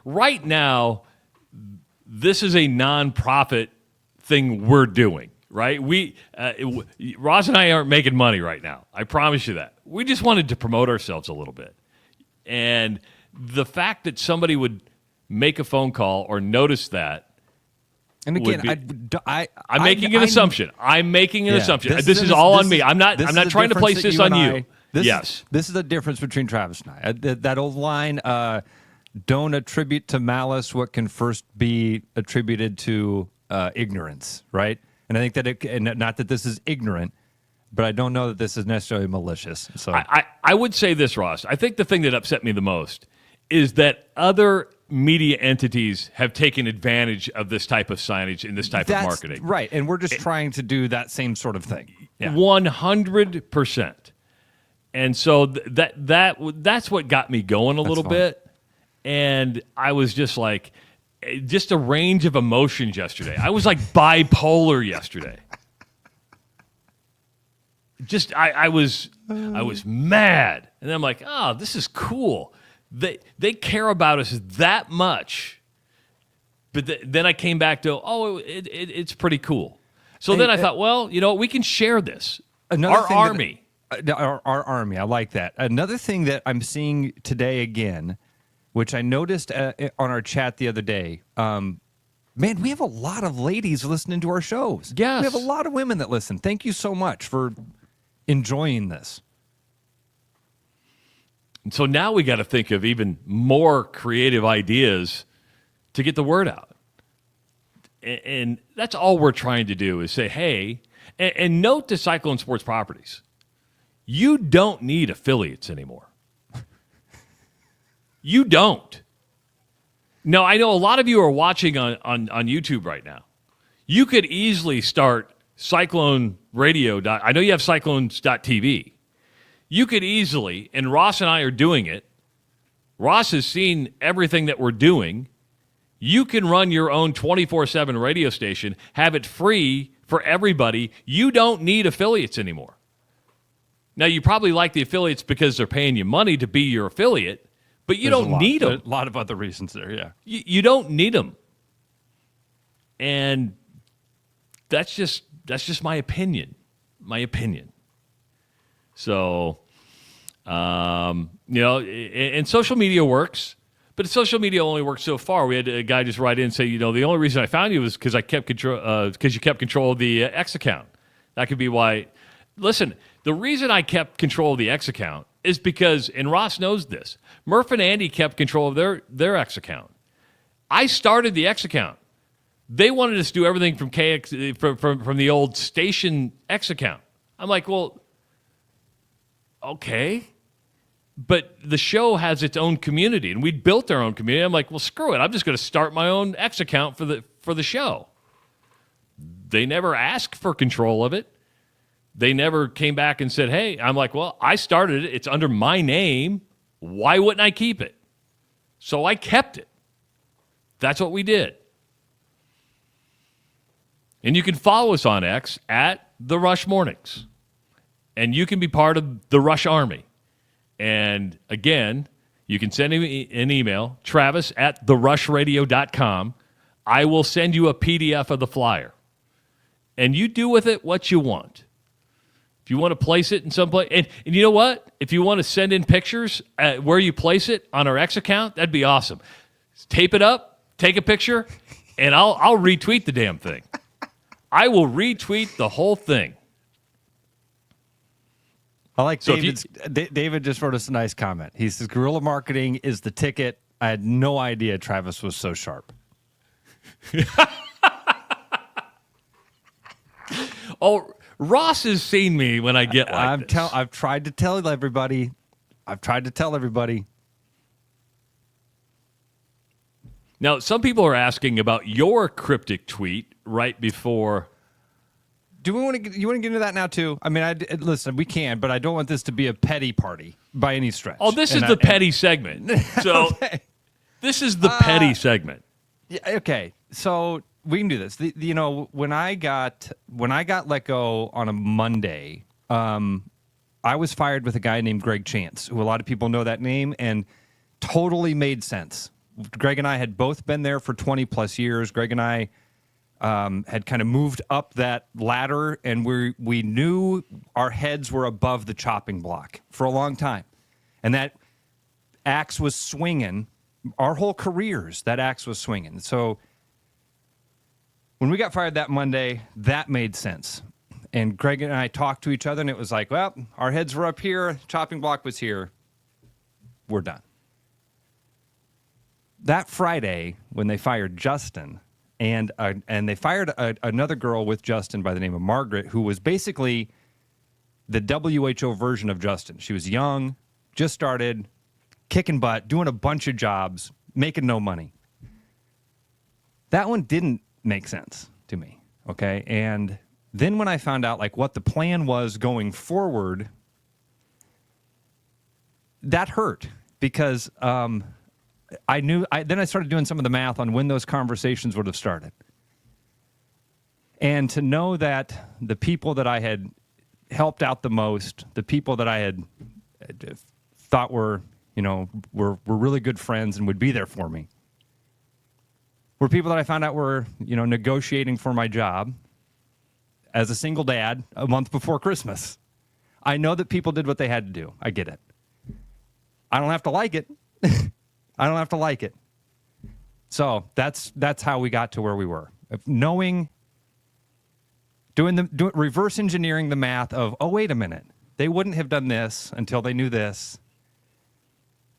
Right now, this is a nonprofit thing we're doing. Right? Ross and I aren't making money right now. I promise you that. We just wanted to promote ourselves a little bit. And the fact that somebody would make a phone call or notice that. And again, I'm making an assumption. I'm making an assumption. This is all on me. I'm not trying to place this on you. Yes. This is the difference between Travis and I. That old line, don't attribute to malice what can first be attributed to ignorance, right? And I think that and not that this is ignorant, but I don't know that this is necessarily malicious. So I would say this, Ross. I think the thing that upset me the most is that other media entities have taken advantage of this type of signage and this type of marketing. Right, and we're just trying to do that same sort of thing. 100%. And so that's what got me going a little bit. And I was just like, just a range of emotions yesterday. I was like bipolar yesterday. I was mad, and then I'm like, oh, this is cool. They care about us that much. But then I came back to, it's pretty cool. So then I thought, well, we can share this. Our army. Our army. I like that. Another thing that I'm seeing today again, which I noticed on our chat the other day. Man, we have a lot of ladies listening to our shows. Yes. We have a lot of women that listen. Thank you so much for enjoying this. And so now we got to think of even more creative ideas to get the word out. And that's all we're trying to do is say, hey, and note to Cyclone Sports Properties, you don't need affiliates anymore. You don't. No, I know a lot of you are watching on YouTube right now. You could easily start Cyclone Radio. I know you have cyclones.tv. You could easily, and Ross and I are doing it. Ross has seen everything that we're doing. You can run your own 24/7 radio station, have it free for everybody. You don't need affiliates anymore. Now, you probably like the affiliates because they're paying you money to be your affiliate. But you don't need them. A lot of other reasons there, yeah. You don't need them. And that's just my opinion. So, and social media works, but social media only works so far. We had a guy just write in and say, the only reason I found you was because you kept control of the X account. That could be why. Listen, the reason I kept control of the X account is because, and Ross knows this, Murph and Andy kept control of their X account. I started the X account. They wanted us to do everything from from the old station X account. I'm like, well, okay. But the show has its own community, and we'd built our own community. I'm like, well, screw it. I'm just going to start my own X account for the show. They never asked for control of it. They never came back and said, hey, I'm like, well, I started it. It's under my name. Why wouldn't I keep it? So I kept it. That's what we did. And you can follow us on X at The Rush Mornings. And you can be part of the Rush Army. And again, you can send me an email, travis@therushladio.com. I will send you a PDF of the flyer. And you do with it what you want. If you want to place it in some place, and you know what? If you want to send in pictures where you place it on our X account, that'd be awesome. Tape it up, take a picture, and I'll retweet the damn thing. I will retweet the whole thing. I like David just wrote us a nice comment. He says, guerrilla marketing is the ticket. I had no idea Travis was so sharp. Oh, Ross has seen me when I get like this. I've tried to tell everybody. Now, some people are asking about your cryptic tweet right before. Do we want to? You want to get into that now too? I mean, listen, we can, but I don't want this to be a petty party by any stretch. Oh, this is the petty segment. So okay. This is the petty segment. Yeah, okay, so we can do this. When I got let go on a Monday, I was fired with a guy named Greg Chance, who a lot of people know that name, and totally made sense. Greg and I had both been there for 20 plus years. Greg and I had kind of moved up that ladder, and we knew our heads were above the chopping block for a long time. And that axe was swinging. Our whole careers, that axe was swinging. So when we got fired that Monday, that made sense. And Greg and I talked to each other, and it was like, well, our heads were up here, chopping block was here. We're done. That Friday, when they fired Justin, and they fired another girl with Justin by the name of Margaret, who was basically the WHO version of Justin. She was young, just started, kicking butt, doing a bunch of jobs, making no money. That one didn't make sense to me, okay? And then when I found out like what the plan was going forward, that hurt because then I started doing some of the math on when those conversations would have started. And to know that the people that I had helped out the most, the people that I had thought were really good friends and would be there for me, were people that I found out were, negotiating for my job as a single dad a month before Christmas. I know that people did what they had to do. I get it. I don't have to like it. I don't have to like it. So that's how we got to where we were. Reverse engineering the math of, oh, wait a minute. They wouldn't have done this until they knew this.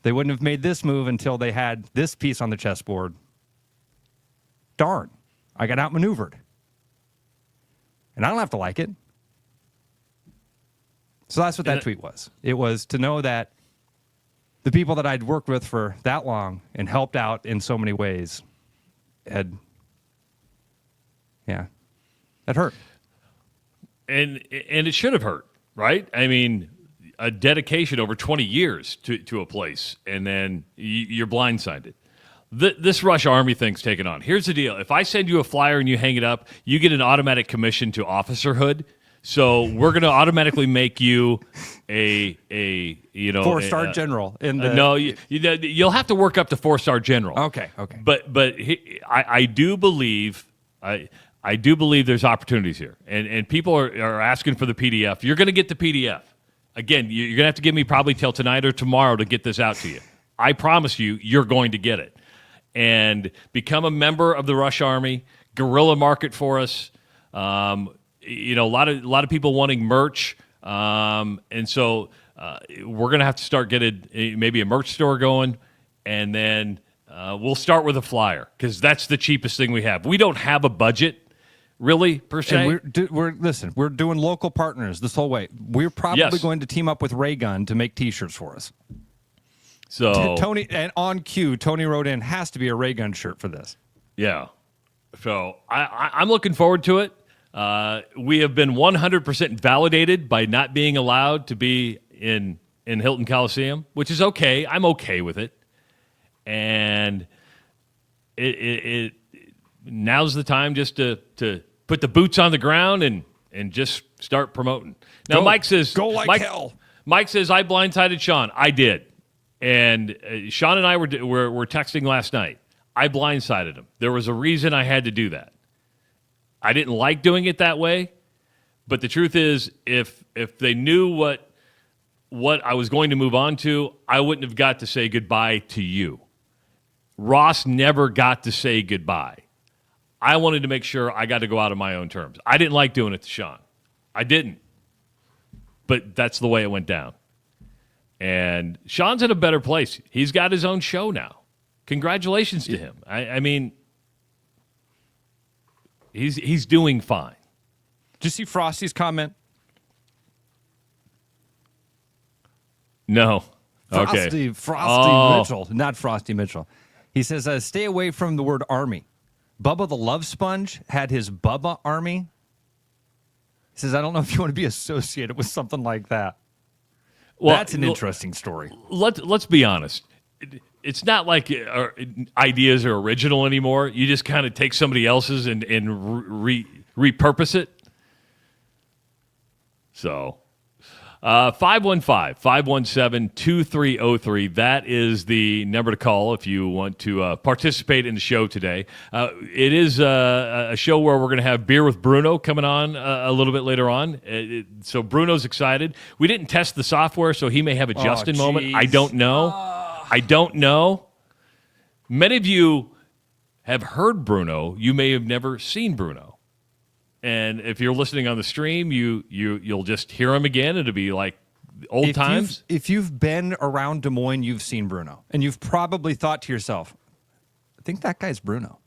They wouldn't have made this move until they had this piece on the chessboard. Darn, I got outmaneuvered. And I don't have to like it. So that's what that tweet was. It was to know that the people that I'd worked with for that long and helped out in so many ways that hurt. And it should have hurt, right? I mean, a dedication over 20 years to a place, and then you're blindsided. This Rush Army thing's taken on. Here's the deal. If I send you a flyer and you hang it up, you get an automatic commission to officerhood. So we're going to automatically make you a 4-star general. No, you'll have to work up to 4-star general. Okay. But I do believe I do believe there's opportunities here, and people are asking for the PDF. You're going to get the PDF. Again, you're going to have to give me probably till tonight or tomorrow to get this out to you. I promise you're going to get it. And become a member of the Rush Army. Guerrilla market for us. A lot of people wanting merch, and so we're going to have to start getting maybe a merch store going, and then we'll start with a flyer because that's the cheapest thing we have. We don't have a budget, really, per se. And we're doing local partners this whole way. We're probably going to team up with Ray Gun to make T-shirts for us. So Tony, and on cue, Tony wrote in, has to be a Ray Gun shirt for this. Yeah. So I'm looking forward to it. We have been 100% validated by not being allowed to be in Hilton Coliseum, which is okay. I'm okay with it. And it now's the time just to put the boots on the ground and just start promoting. Now, Mike says, go like hell. Mike says, I blindsided Sean. I did. And Sean and I were texting last night. I blindsided him. There was a reason I had to do that. I didn't like doing it that way, but the truth is, if they knew what I was going to move on to, I wouldn't have got to say goodbye to you. Ross never got to say goodbye. I wanted to make sure I got to go out on my own terms. I didn't like doing it to Sean. I didn't. But that's the way it went down. And Sean's in a better place. He's got his own show now. Congratulations to him. I mean, he's doing fine. Did you see Frosty's comment? No. Frosty Mitchell, not Frosty Mitchell. He says, stay away from the word army. Bubba the Love Sponge had his Bubba Army. He says, I don't know if you want to be associated with something like that. Well, that's an interesting story. Let's be honest. It's not like ideas are original anymore. You just kind of take somebody else's and repurpose it. So, 515-517-2303. That is the number to call if you want to participate in the show today. It is a show where we're going to have Beer with Bruno coming on a little bit later on. So Bruno's excited. We didn't test the software, so he may have a Justin moment. I don't know. I don't know. Many of you have heard Bruno. You may have never seen Bruno. And if you're listening on the stream, you'll just hear him again. It'll be like old times. If you've been around Des Moines, you've seen Bruno. And you've probably thought to yourself, I think that guy's Bruno.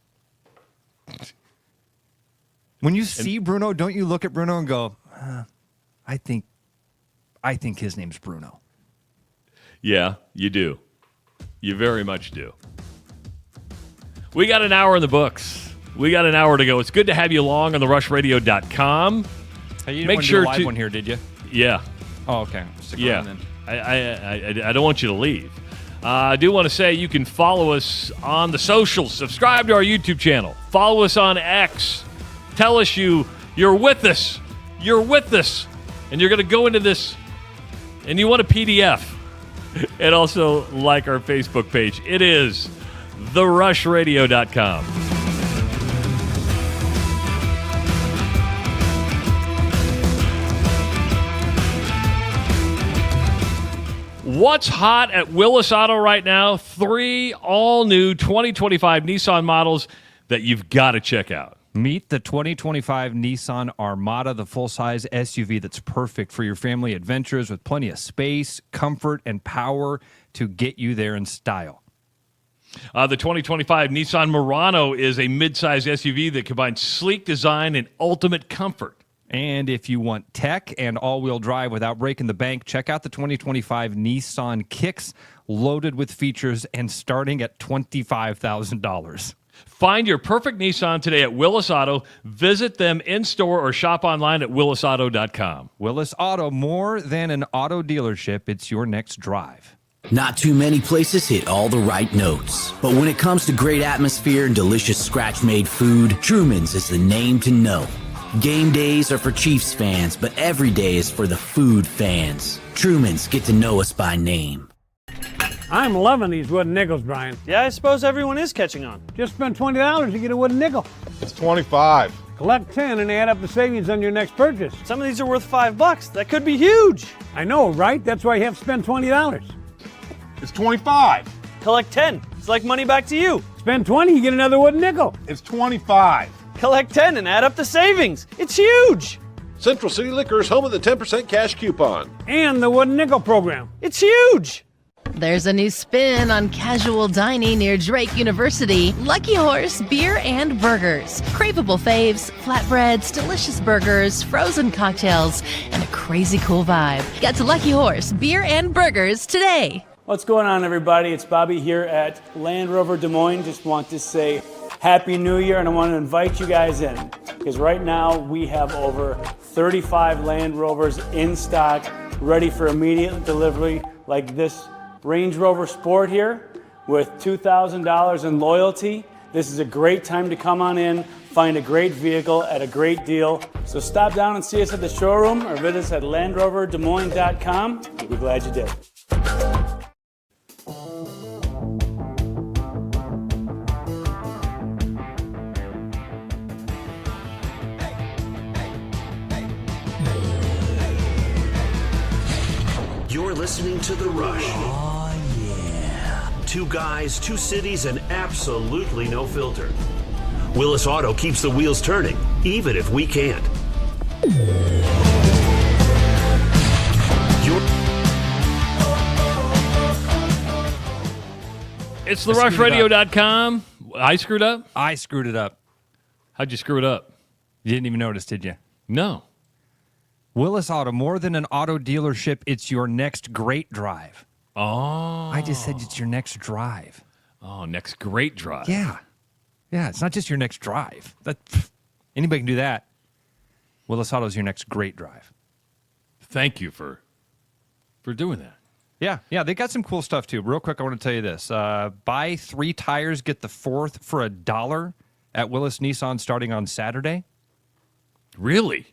When you see Bruno, don't you look at Bruno and go, I think his name's Bruno. Yeah, you do. You very much do. We got an hour in the books. We got an hour to go. It's good to have you along on therushladio.com. Hey, you didn't want to do a live one here, did you? Yeah. Oh, okay. Stick around then. I don't want you to leave. I do want to say you can follow us on the socials. Subscribe to our YouTube channel. Follow us on X. Tell us you're with us. You're with us. And you're going to go into this and you want a PDF. And also like our Facebook page. It is therushladio.com. What's hot at Willis Auto right now? 3 all-new 2025 Nissan models that you've got to check out. Meet the 2025 Nissan Armada, the full-size SUV that's perfect for your family adventures with plenty of space, comfort, and power to get you there in style. The 2025 Nissan Murano is a midsize SUV that combines sleek design and ultimate comfort. And if you want tech and all-wheel drive without breaking the bank, check out the 2025 Nissan Kicks, loaded with features and starting at $25,000. Find your perfect Nissan today at Willis Auto. Visit them in-store or shop online at willisauto.com. Willis Auto, more than an auto dealership, it's your next drive. Not too many places hit all the right notes. But when it comes to great atmosphere and delicious scratch-made food, Truman's is the name to know. Game days are for Chiefs fans, but every day is for the food fans. Truman's, get to know us by name. I'm loving these wooden nickels, Brian. Yeah, I suppose everyone is catching on. Just spend $20 to get a wooden nickel. It's 25. Collect 10 and add up the savings on your next purchase. Some of these are worth $5. That could be huge. I know, right? That's why you have to spend $20. It's 25. Collect 10. It's like money back to you. Spend 20, you get another wooden nickel. It's 25. Collect 10 and add up the savings. It's huge. Central City Liquor is home of the 10% cash coupon. And the wooden nickel program. It's huge. There's a new spin on casual dining near Drake University. Lucky Horse Beer and Burgers. Craveable faves, flatbreads, delicious burgers, frozen cocktails, and a crazy cool vibe. Get to Lucky Horse Beer and Burgers today. What's going on, everybody? It's Bobby here at Land Rover Des Moines. Just want to say Happy New Year, and I want to invite you guys in because right now we have over 35 Land Rovers in stock, ready for immediate delivery, like this Range Rover Sport here with $2,000 in loyalty. This is a great time to come on in, find a great vehicle at a great deal. So stop down and see us at the showroom or visit us at LandRoverDesMoines.com. We'll be glad you did. You're listening to The Rush. Oh, yeah. 2 guys, 2 cities, and absolutely no filter. Willis Auto keeps the wheels turning, even if we can't. It's therushladio.com. I screwed up? I screwed it up. How'd you screw it up? You didn't even notice, did you? No. Willis Auto, more than an auto dealership, it's your next great drive. Oh. I just said it's your next drive. Oh, next great drive. Yeah. Yeah, it's not just your next drive. Anybody can do that. Willis Auto's your next great drive. Thank you for doing that. Yeah, they got some cool stuff too. Real quick, I want to tell you this. Buy 3 tires, get the 4th for $1 at Willis Nissan starting on Saturday. Really?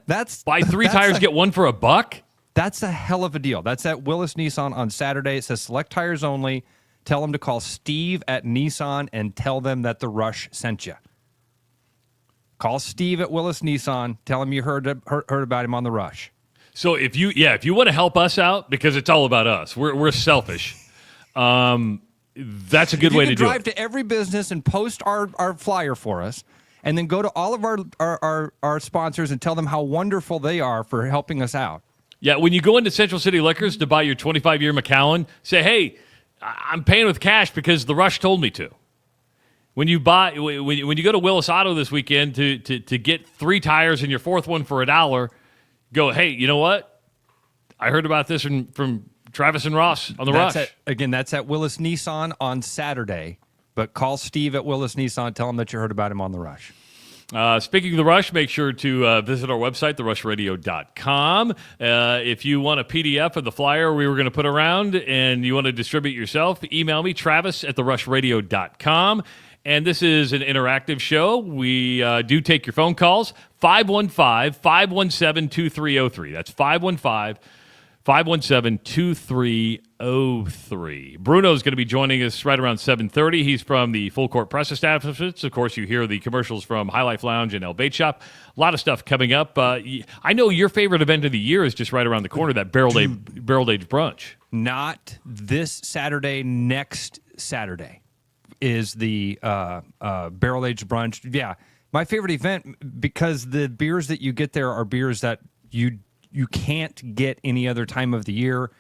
That's buy 3 tires, get 1 for $1? That's a hell of a deal. That's at Willis Nissan on Saturday. It says select tires only. Tell them to call Steve at Nissan and tell them that the Rush sent you. Call Steve at Willis Nissan. Tell him you heard about him on the Rush. So if you want to help us out, because it's all about us, we're selfish. That's a good way to do it. Drive to every business and post our flyer for us, and then go to all of our sponsors and tell them how wonderful they are for helping us out. Yeah, when you go into Central City Liquors to buy your 25-year Macallan, say, hey, I'm paying with cash because the Rush told me to. When you when you go to Willis Auto this weekend to get 3 tires and your 4th one for $1, go, hey, you know what? I heard about this from Travis and Ross on the Rush. That's at Willis Nissan on Saturday. But call Steve at Willis Nissan. Tell him that you heard about him on the Rush. Speaking of the Rush, make sure to visit our website, therushradio.com. If you want a PDF of the flyer we were going to put around and you want to distribute yourself, email me, Travis at therushradio.com. And this is an interactive show. We do take your phone calls, 515-517-2303. That's 515-517-2303. Bruno's going to be joining us right around 7:30. He's from the Full Court Press Establishments. Of course, you hear the commercials from High Life Lounge and El Bait Shop. A lot of stuff coming up. I know your favorite event of the year is just right around the corner, that Barrel Age Brunch. Not this Saturday, next Saturday is the Barrel Age Brunch. Yeah, my favorite event because the beers that you get there are beers that you can't get any other time of the year.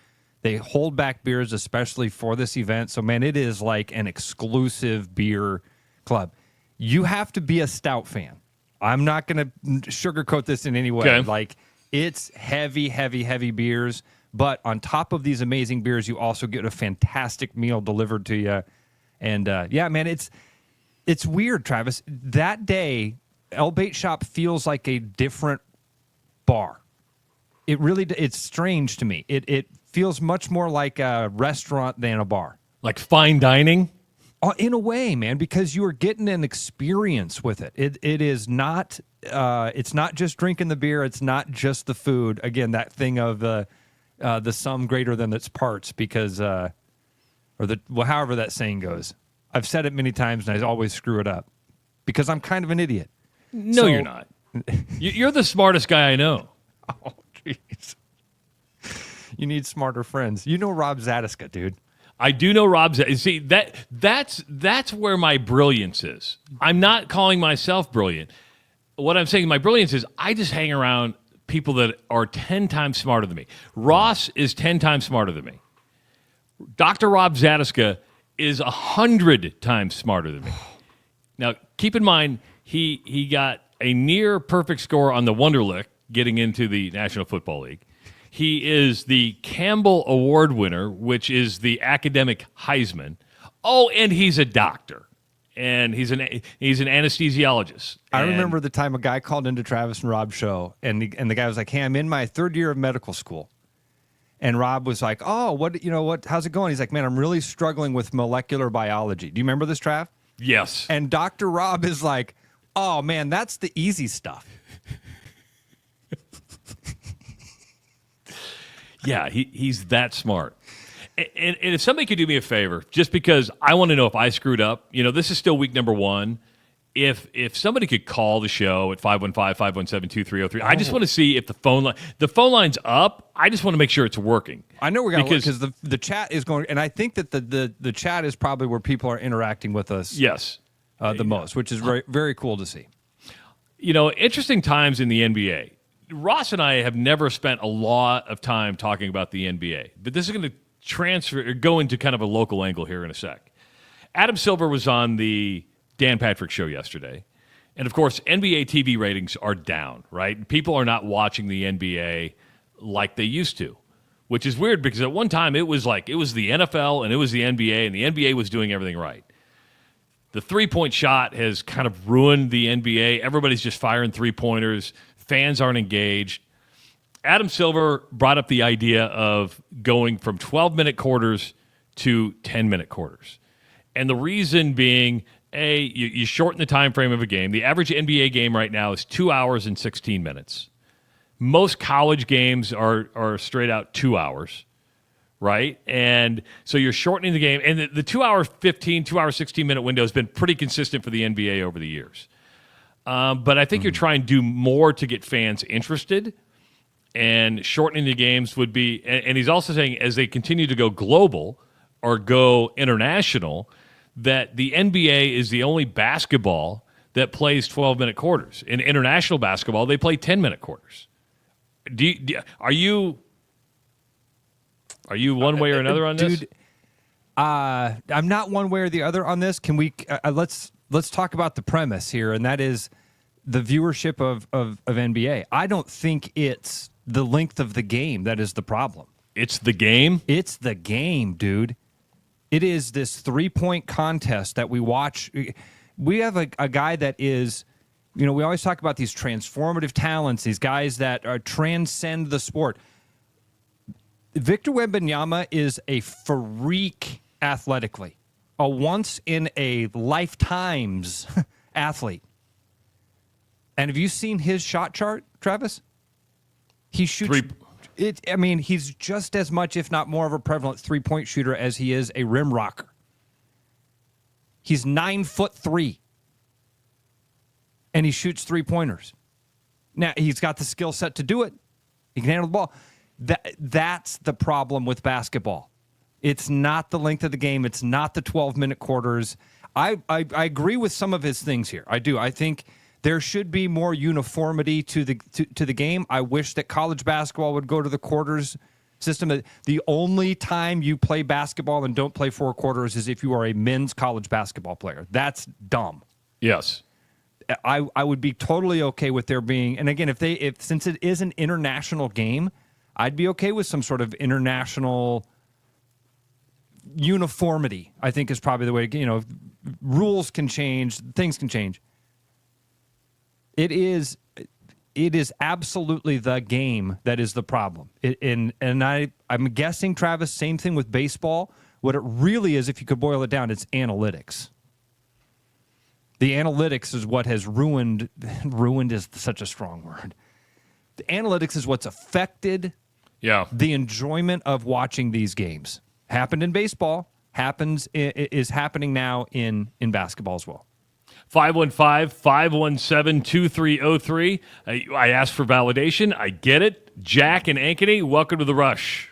They hold back beers especially for this event. So, man, it is like an exclusive beer club. You have to be a stout fan. I'm not going to sugarcoat this in any way. Okay. Like, it's heavy, heavy, heavy beers. But on top of these amazing beers, you also get a fantastic meal delivered to you. And, yeah, man, it's weird, Travis. That day, El Bait Shop feels like a different bar. It's strange to me. It feels much more like a restaurant than a bar. Like fine dining? In a way, man, because you are getting an experience with it. It is not, it's not just drinking the beer. It's not just the food. Again, that thing of the sum greater than its parts because, however that saying goes. I've said it many times and I always screw it up because I'm kind of an idiot. No, you're not. You're the smartest guy I know. Oh, jeez. You need smarter friends. You know Rob Zadiska, dude. I do know Rob Zadiska. See, that's where my brilliance is. I'm not calling myself brilliant. What I'm saying, my brilliance is I just hang around people that are 10 times smarter than me. Ross is 10 times smarter than me. Dr. Rob Zadiska is 100 times smarter than me. Now, keep in mind, he got a near perfect score on the Wonderlic getting into the National Football League. He is the Campbell Award winner, which is the academic Heisman. Oh, and he's a doctor. And he's an anesthesiologist. I remember the time a guy called into Travis and Rob's show, and the guy was like, "Hey, I'm in my 3rd year of medical school." And Rob was like, "Oh, how's it going?" He's like, "Man, I'm really struggling with molecular biology." Do you remember this, Trav? Yes. And Dr. Rob is like, "Oh, man, that's the easy stuff." Yeah, he's that smart. And if somebody could do me a favor, just because I want to know if I screwed up, this is still week number 1. If somebody could call the show at 515-517-2303, I just want to see if the phone line's up. I just want to make sure it's working. I know we're going to because the chat is going, and I think that the chat is probably where people are interacting with us. Yes, the most, which is very, very cool to see. Interesting times in the NBA. Ross and I have never spent a lot of time talking about the NBA, but this is going to go into kind of a local angle here in a sec. Adam Silver was on the Dan Patrick Show yesterday, and of course, NBA TV ratings are down, right? People are not watching the NBA like they used to. which is weird because at one time it was the NFL and it was the NBA, and the NBA was doing everything right. The three-point shot has kind of ruined the NBA. Everybody's just firing three-pointers. Fans aren't engaged. Adam Silver brought up the idea of going from 12-minute quarters to 10-minute quarters. And the reason being, you shorten the time frame of a game. The average NBA game right now is 2 hours and 16 minutes. Most college games are straight out 2 hours, right? And so you're shortening the game. And the 2 hour 15, 2 hour 16-minute window has been pretty consistent for the NBA over the years. But I think you're trying to do more to get fans interested. And shortening the games would be, and he's also saying as they continue to go global or go international, that the NBA is the only basketball that plays 12-minute quarters. In international basketball, they play 10-minute quarters. Are you one way or another on this? Dude, I'm not one way or the other on this. Can we let's talk about the premise here, and that is the viewership of NBA. I don't think it's the length of the game that is the problem. It's the game? It's the game, dude. It is this three-point contest that we watch. We have a guy that is, we always talk about these transformative talents, these guys that transcend the sport. Victor Wembanyama is a freak athletically, a once-in-a-lifetimes athlete. And have you seen his shot chart, Travis? He shoots... he's just as much, if not more, of a prevalent three-point shooter as he is a rim rocker. He's 9'3", and he shoots three-pointers. Now, he's got the skill set to do it. He can handle the ball. That's the problem with basketball. It's not the length of the game. It's not the 12-minute quarters. I agree with some of his things here. I do. I think there should be more uniformity to the game. I wish that college basketball would go to the quarters system. The only time you play basketball and don't play four quarters is if you are a men's college basketball player. That's dumb. Yes. I would be totally okay with there being, and again, if since it is an international game, I'd be okay with some sort of international uniformity. I think is probably the way to, rules can change, things can change. It is absolutely the game that is the problem. I'm guessing, Travis, same thing with baseball. What it really is, if you could boil it down, it's analytics. The analytics is what has ruined is such a strong word. The analytics is what's affected the enjoyment of watching these games. Happened in baseball, is happening now in basketball as well. 515-517-2303. I asked for validation. I get it. Jack and Ankeny, welcome to The Rush.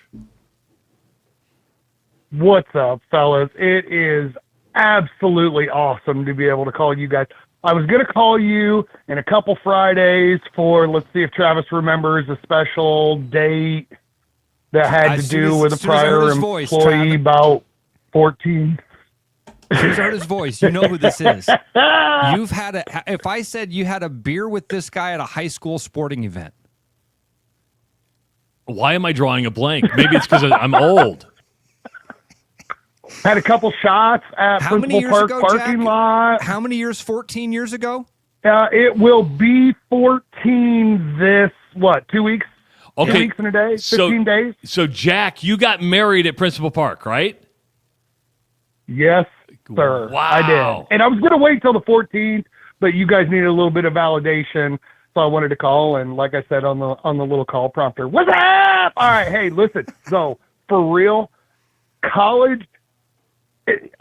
What's up, fellas? It is absolutely awesome to be able to call you guys. I was going to call you in a couple Fridays for, let's see if Travis remembers, a special date that had to do with a prior employee about 14. He's heard his voice. You know who this is. If I said you had a beer with this guy at a high school sporting event. Why am I drawing a blank? Maybe it's because I'm old. Had a couple shots at Principal Park parking lot. How many years? 14 years ago? It will be 14 this, 2 weeks? Okay. 2 weeks and a day? 15 days? So, Jack, you got married at Principal Park, right? Yes, sir. Wow. I did. And I was going to wait till the 14th, but you guys needed a little bit of validation, so I wanted to call. And like I said on the little call prompter, what's up? All right, hey, listen. So, for real, college,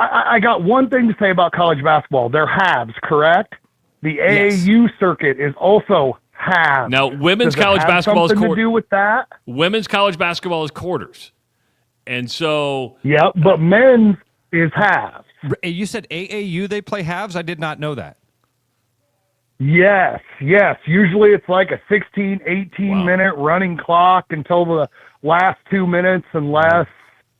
I got one thing to say about college basketball. They're halves, correct? The AAU circuit is also halves. Now, women's college basketball is something to do with that? Women's college basketball is quarters. And so... Yep, but men's is halves. You said AAU, they play halves? I did not know that. Yes. Usually it's like a 16, 18-minute running clock until the last 2 minutes unless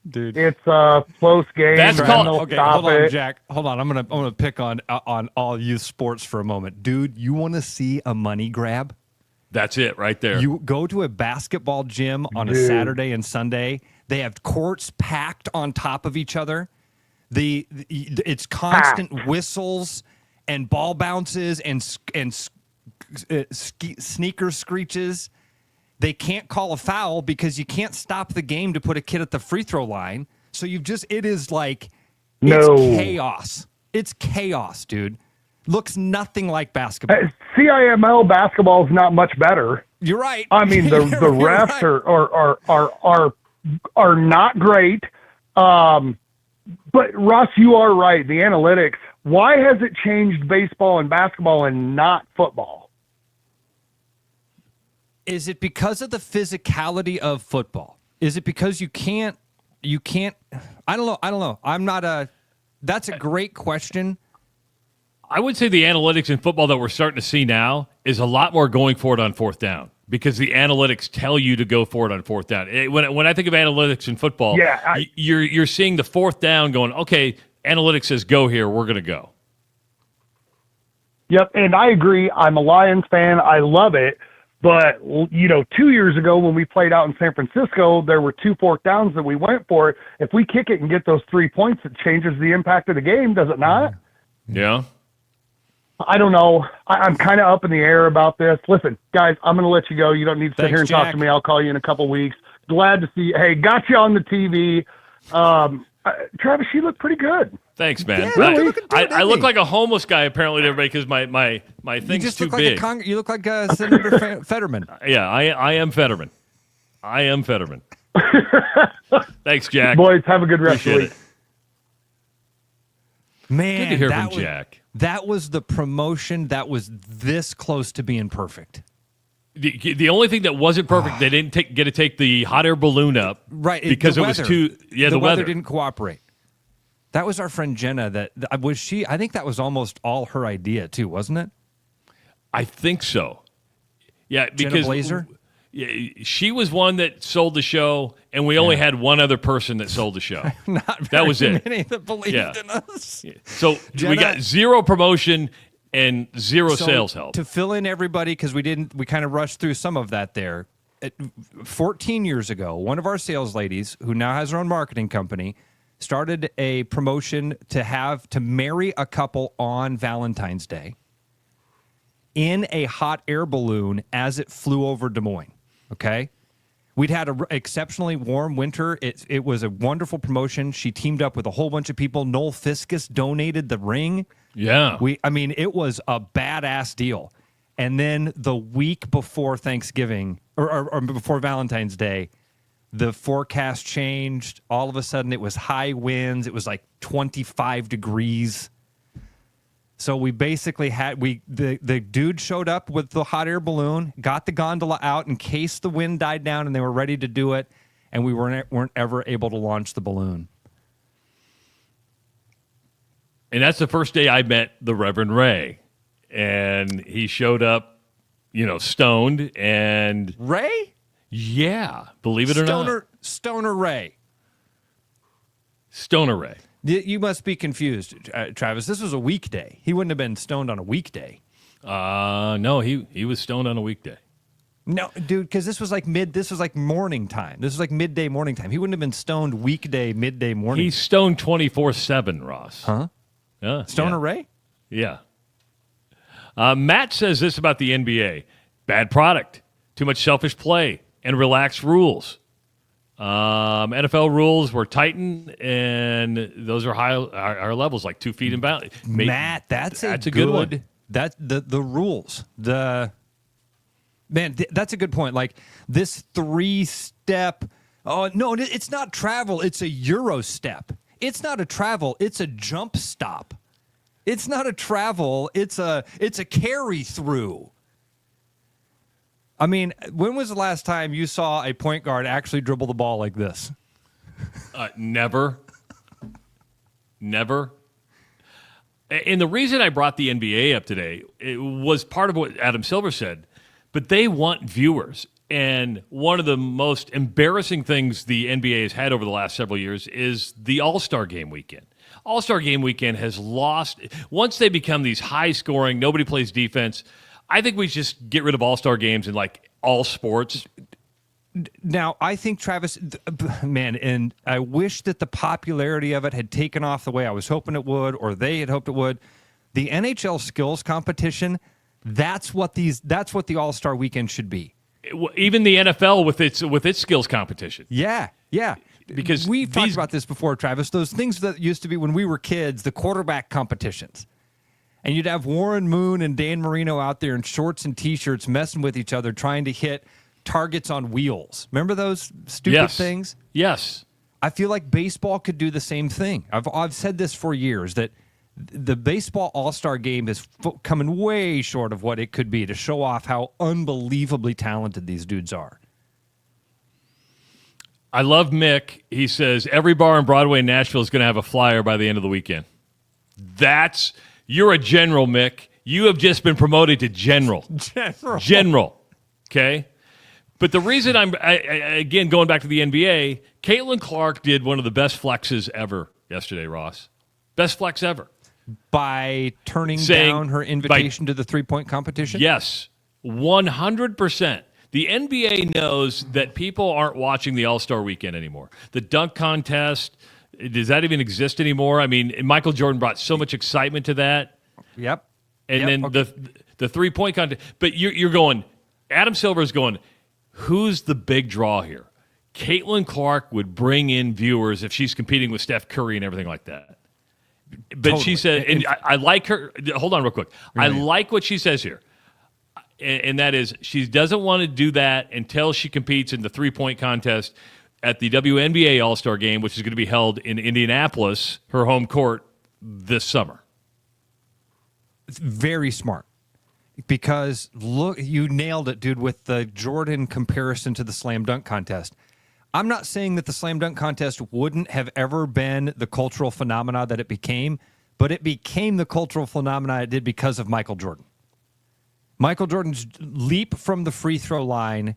it's a close game. That's called... Okay, hold on, Jack. Hold on. I'm gonna pick on all youth sports for a moment. Dude, you want to see a money grab? That's it right there. You go to a basketball gym on a Saturday and Sunday. They have courts packed on top of each other. It's constant whistles and ball bounces and sneaker screeches. They can't call a foul because you can't stop the game to put a kid at the free throw line. So it is like it's chaos. It's chaos, dude. Looks nothing like basketball. CIML basketball is not much better. You're right. I mean, the refs are not great. But Ross, you are right. The analytics. Why has it changed baseball and basketball and not football? Is it because of the physicality of football? Is it because you can't? I don't know. That's a great question. I would say the analytics in football that we're starting to see now is a lot more going for it on fourth down because the analytics tell you to go for it on fourth down. When I think of analytics in football, you're seeing the fourth down going, okay, analytics says go here, we're going to go. Yep, and I agree. I'm a Lions fan. I love it. But, 2 years ago when we played out in San Francisco, there were 2 fourth downs that we went for. If we kick it and get those 3 points, it changes the impact of the game, does it not? Yeah. I don't know. I'm kind of up in the air about this. Listen, guys, I'm going to let you go. You don't need to sit here and talk to me. I'll call you in a couple weeks. Glad to see you. Hey, got you on the TV. Travis, you look pretty good. Thanks, man. Yeah, really? I look like a homeless guy, apparently, to everybody, because my thing's too big. You look like Senator Fetterman. Yeah, I am Fetterman. Thanks, Jack. Boys, have a good rest of the week. Man, good to hear from Jack. That was the promotion that was this close to being perfect. The only thing that wasn't perfect, they didn't get to take the hot air balloon up, right? Because it was too. Yeah, the weather didn't cooperate. That was our friend Jenna. That was she. I think that was almost all her idea too, wasn't it? I think so. Yeah, because Jenna Blazer. She was one that sold the show, and we only had one other person that sold the show. That was it. Many that believed in us. Yeah. So we got zero promotion and zero sales help. To fill in everybody, because we kind of rushed through some of that there. 14 years ago, one of our sales ladies, who now has her own marketing company, started a promotion to marry a couple on Valentine's Day in a hot air balloon as it flew over Des Moines. Okay? We'd had an exceptionally warm winter. It was a wonderful promotion. She teamed up with a whole bunch of people. Noel Fiscus donated the ring. Yeah. It was a badass deal. And then the week before Thanksgiving, or before Valentine's Day, the forecast changed. All of a sudden, it was high winds. It was like 25 degrees. So we basically the dude showed up with the hot air balloon, got the gondola out in case the wind died down, and they were ready to do it. And we weren't ever able to launch the balloon. And that's the first day I met the Reverend Ray. And he showed up, stoned. And Ray? Yeah, believe it or not. Stoner Ray. Stoner Ray. You must be confused, Travis. This was a weekday. He wouldn't have been stoned on a weekday. No, he was stoned on a weekday. No, dude, because this was like morning time. This was like midday morning time. He wouldn't have been stoned weekday, midday morning. He's stoned 24/7, Ross. Huh? Yeah. Stoner Ray? Yeah. Matt says this about the NBA. Bad product. Too much selfish play and relaxed rules. NFL rules were tightened, and those are higher levels, like 2 feet in bounds. Matt, that's a good one. That's the rules. That's a good point. Like this 3-step. Oh no, it's not travel. It's a Euro step. It's not a travel. It's a jump stop. It's not a travel. It's a carry through. I mean, when was the last time you saw a point guard actually dribble the ball like this? Never. Never. And the reason I brought the NBA up today, it was part of what Adam Silver said, but they want viewers. And one of the most embarrassing things the NBA has had over the last several years is the All-Star Game weekend. All-Star Game weekend has lost. Once they become these high-scoring, nobody plays defense, I think we just get rid of all-star games in like all sports. Now, I think, Travis, man, and I wish that the popularity of it had taken off the way I was hoping it would, or they had hoped it would. The NHL skills competition, that's what the All-Star Weekend should be. Even the NFL with its skills competition. Yeah. Because we've talked about this before, Travis. Those things that used to be when we were kids, the quarterback competitions. And you'd have Warren Moon and Dan Marino out there in shorts and T-shirts messing with each other, trying to hit targets on wheels. Remember those stupid things? Yes. I feel like baseball could do the same thing. I've said this for years, that the baseball all-star game is coming way short of what it could be to show off how unbelievably talented these dudes are. I love Mick. He says, every bar on Broadway in Nashville is going to have a flyer by the end of the weekend. You're a general, Mick. You have just been promoted to general. General. Okay? But the reason again, going back to the NBA, Caitlin Clark did one of the best flexes ever yesterday, Ross. Best flex ever. By turning down her invitation to the three-point competition? Yes, 100%. The NBA knows that people aren't watching the All-Star Weekend anymore. The dunk contest, does that even exist anymore? I mean, Michael Jordan brought so much excitement to that. Yep. And then the three-point contest. But you're going, Adam Silver's going, who's the big draw here? Caitlin Clark would bring in viewers if she's competing with Steph Curry and everything like that. But totally. She said, and I like her. Hold on real quick. Right. I like what she says here. And that is, she doesn't want to do that until she competes in the three-point contest at the WNBA All-Star Game, which is going to be held in Indianapolis, her home court, this summer. It's very smart. Because, look, you nailed it, dude, with the Jordan comparison to the slam dunk contest. I'm not saying that the slam dunk contest wouldn't have ever been the cultural phenomena that it became, but it became the cultural phenomena it did because of Michael Jordan. Michael Jordan's leap from the free throw line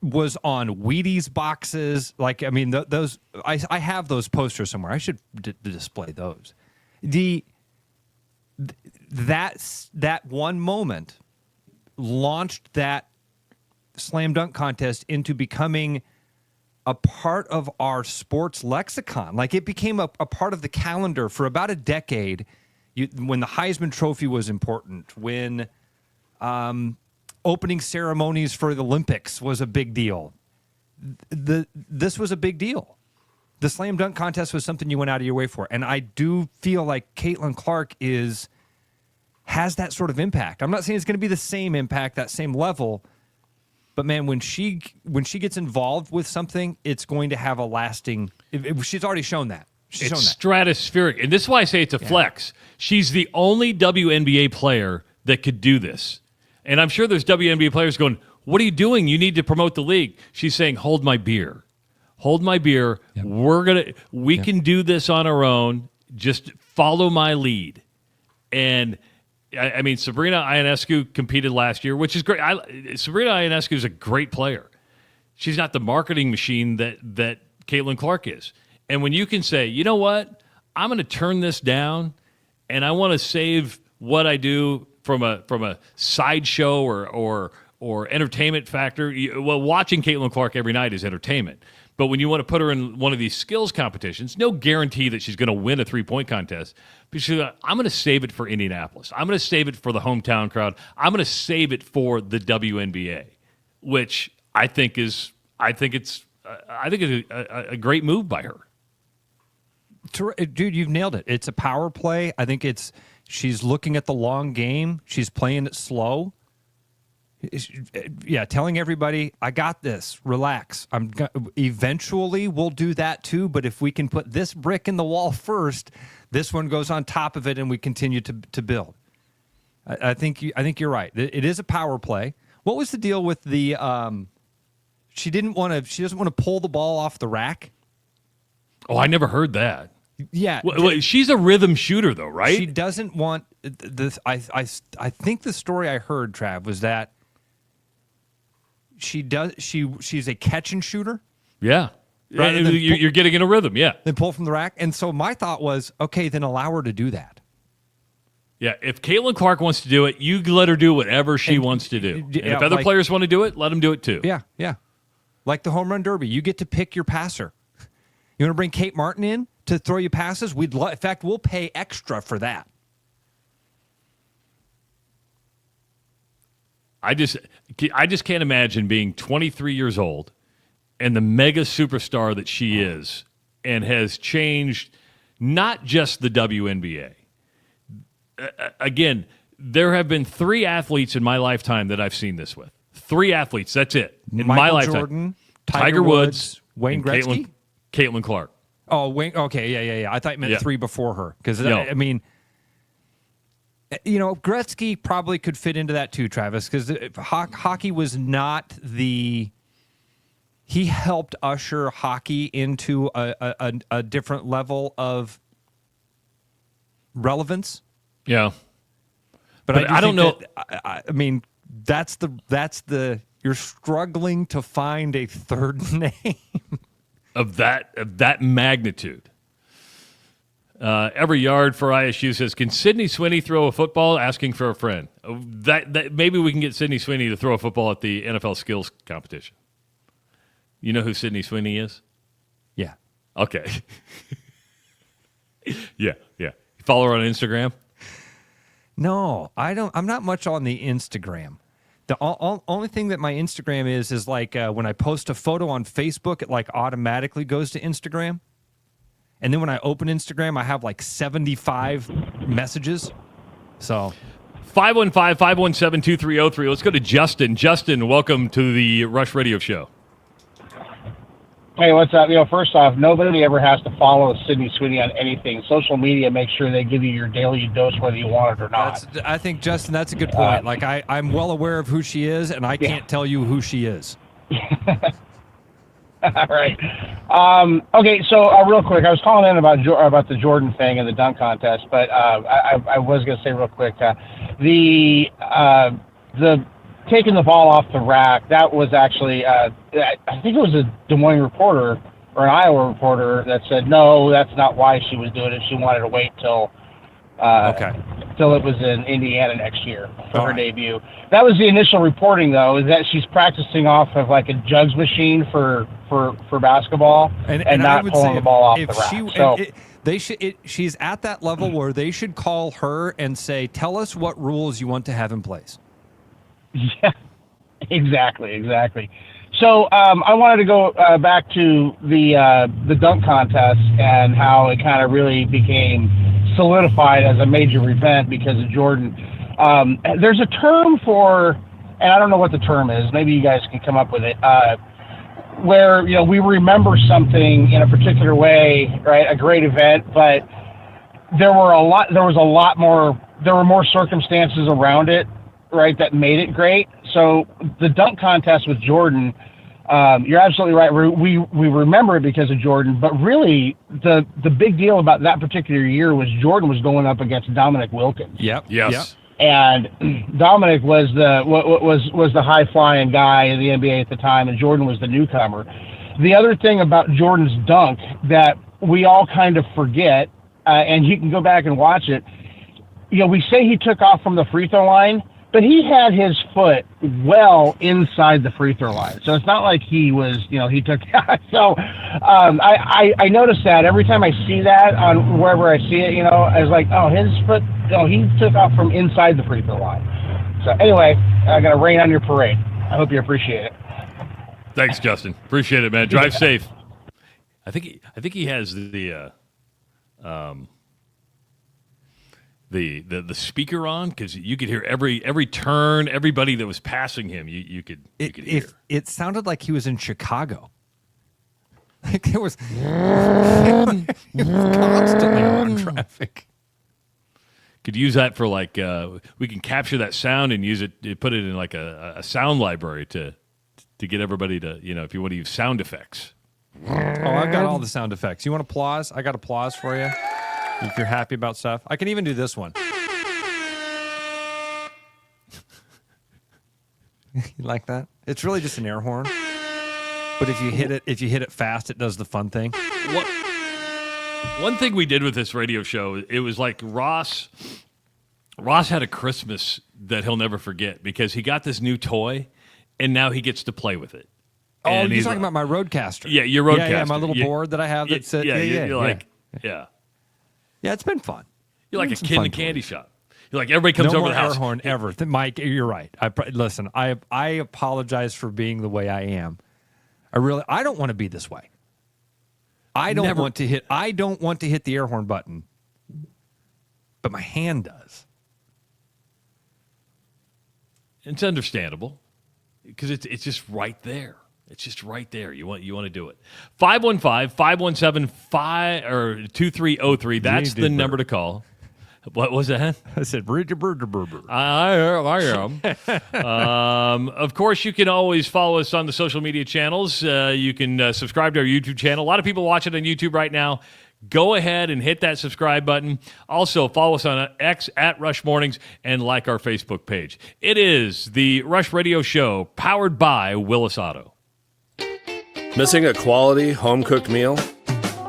was on Wheaties boxes. Like, I mean, those I have those posters somewhere. I should display those. That one moment launched that slam dunk contest into becoming a part of our sports lexicon. Like, it became a part of the calendar for about a decade. When the Heisman Trophy was important, when opening ceremonies for the Olympics was a big deal. This was a big deal. The slam dunk contest was something you went out of your way for. And I do feel like Caitlin Clark has that sort of impact. I'm not saying it's going to be the same impact, that same level, but man, when she gets involved with something, it's going to have a lasting. She's already shown that. She's shown that. Stratospheric, and this is why I say it's a flex. She's the only WNBA player that could do this, and I'm sure there's WNBA players going, "What are you doing? You need to promote the league." She's saying, "Hold my beer, hold my beer. Yep. We can do this on our own. Just follow my lead." And I mean, Sabrina Ionescu competed last year, which is great. Sabrina Ionescu is a great player. She's not the marketing machine that Caitlin Clark is. And when you can say, you know what, I'm going to turn this down, and I want to save what I do from a sideshow or entertainment factor. Well, watching Caitlin Clark every night is entertainment. But when you want to put her in one of these skills competitions, no guarantee that she's going to win a three-point contest. But she's like, I'm going to save it for Indianapolis. I'm going to save it for the hometown crowd. I'm going to save it for the WNBA, which I think it's a great move by her. Dude, you've nailed it. It's a power play. I think she's looking at the long game. She's playing it slow. Yeah, telling everybody, I got this. Relax. Eventually, we'll do that too. But if we can put this brick in the wall first, this one goes on top of it, and we continue to build. I think you're right. It is a power play. What was the deal with the? She doesn't want to pull the ball off the rack. Oh, I never heard that. Yeah, she's a rhythm shooter, though, right? She doesn't want this. I think the story I heard, Trav, was that she's a catch and shooter. Yeah, you're getting in a rhythm. Yeah, then pull from the rack. And so my thought was, okay, then allow her to do that. Yeah, if Caitlin Clark wants to do it, you let her do whatever she wants to do. And if other players want to do it, let them do it too. Yeah, yeah. Like the home run derby, you get to pick your passer. You want to bring Kate Martin in to throw you passes? In fact, we'll pay extra for that. I just can't imagine being 23 years old and the mega superstar that she is and has changed not just the WNBA. Again, there have been 3 athletes in my lifetime that I've seen this with. 3 athletes, that's it. In my lifetime. Jordan, Tiger Woods, Wayne Gretzky? Caitlin Clark. Oh, Wayne. Okay, yeah. I thought you meant 3 before her. Because, I mean, Gretzky probably could fit into that too, Travis, because hockey was not the... He helped usher hockey into a different level of relevance. Yeah. But I don't know. I mean, that's the... You're struggling to find a third name. Of that magnitude. Every yard for ISU says, can Sydney Sweeney throw a football? Asking for a friend. That maybe we can get Sydney Sweeney to throw a football at the NFL skills competition. You know who Sydney Sweeney is? Yeah. Okay. yeah. You follow her on Instagram? No, I don't. I'm not much on the Instagram. The only thing that my Instagram is like when I post a photo on Facebook, it like automatically goes to Instagram. And then when I open Instagram, I have like 75 messages. So 515-517-2303. Let's go to Justin. Justin, welcome to the Rush Radio Show. Hey, what's up? First off, nobody ever has to follow Sydney Sweeney on anything. Social media makes sure they give you your daily dose whether you want it or not. I think, Justin, that's a good point. I'm well aware of who she is, and I can't tell you who she is. All right. Okay, so real quick, I was calling in about the Jordan thing and the dunk contest, but I was going to say real quick, the taking the ball off the rack, that was actually, I think it was a Des Moines reporter or an Iowa reporter that said, no, that's not why she was doing it. She wanted to wait till it was in Indiana next year for her debut. That was the initial reporting, though, is that she's practicing off of like a jugs machine for basketball and not pulling the ball off the rack. She's at that level where they should call her and say, tell us what rules you want to have in place. Yeah, exactly. So I wanted to go back to the dunk contest and how it kind of really became solidified as a major event because of Jordan. There's a term for, and I don't know what the term is, maybe you guys can come up with it, where we remember something in a particular way, right? A great event, but there were more circumstances around it, right, that made it great. So the dunk contest with Jordan, you're absolutely right. We remember it because of Jordan, but really the big deal about that particular year was Jordan was going up against Dominic Wilkins. Yep. Yes. Yep. And Dominic was the high flying guy in the NBA at the time, and Jordan was the newcomer. The other thing about Jordan's dunk that we all kind of forget, and you can go back and watch it. We say he took off from the free throw line, but he had his foot well inside the free throw line. So it's not like he was, he took. So I noticed that every time I see that on wherever I see it, I was like, oh, his foot, he took off from inside the free throw line. So anyway, I got to rain on your parade. I hope you appreciate it. Thanks, Justin. Appreciate it, man. Drive safe. I think he has the speaker on because you could hear every turn, everybody that was passing him. You could hear. It sounded like he was in Chicago. Like it was constantly on traffic. Could use that for we can capture that sound and use it, put it in like a sound library to get everybody to, if you want to use sound effects. Oh, I've got all the sound effects. You want applause? I got applause for you. If you're happy about stuff, I can even do this one. You like that? It's really just an air horn. But if you hit it fast, it does the fun thing. One thing we did with this radio show, it was like Ross Ross had a Christmas that he'll never forget because he got this new toy, and now he gets to play with it. Oh, And you're he's talking like- about my Roadcaster. Yeah, your Roadcaster. Yeah, my little board that I have that sits. Yeah, Yeah, yeah. Yeah, it's been fun. You're like a Some kid in fun a candy shop. You're like, everybody comes no over more the house. air horn ever. Mike, you're right. Listen, I apologize for being the way I am. I don't want to be this way. I don't want to hit the air horn button, but my hand does. It's understandable because it's just right there. It's just right there. You want to do it. 515-517-2303. That's the number to call. What was that? I said, I am. Of course, you can always follow us on the social media channels. You can subscribe to our YouTube channel. A lot of people watch it on YouTube right now. Go ahead and hit that subscribe button. Also, follow us on X at Rush Mornings and like our Facebook page. It is the Rush Radio Show powered by Willis Auto. Missing a quality home-cooked meal?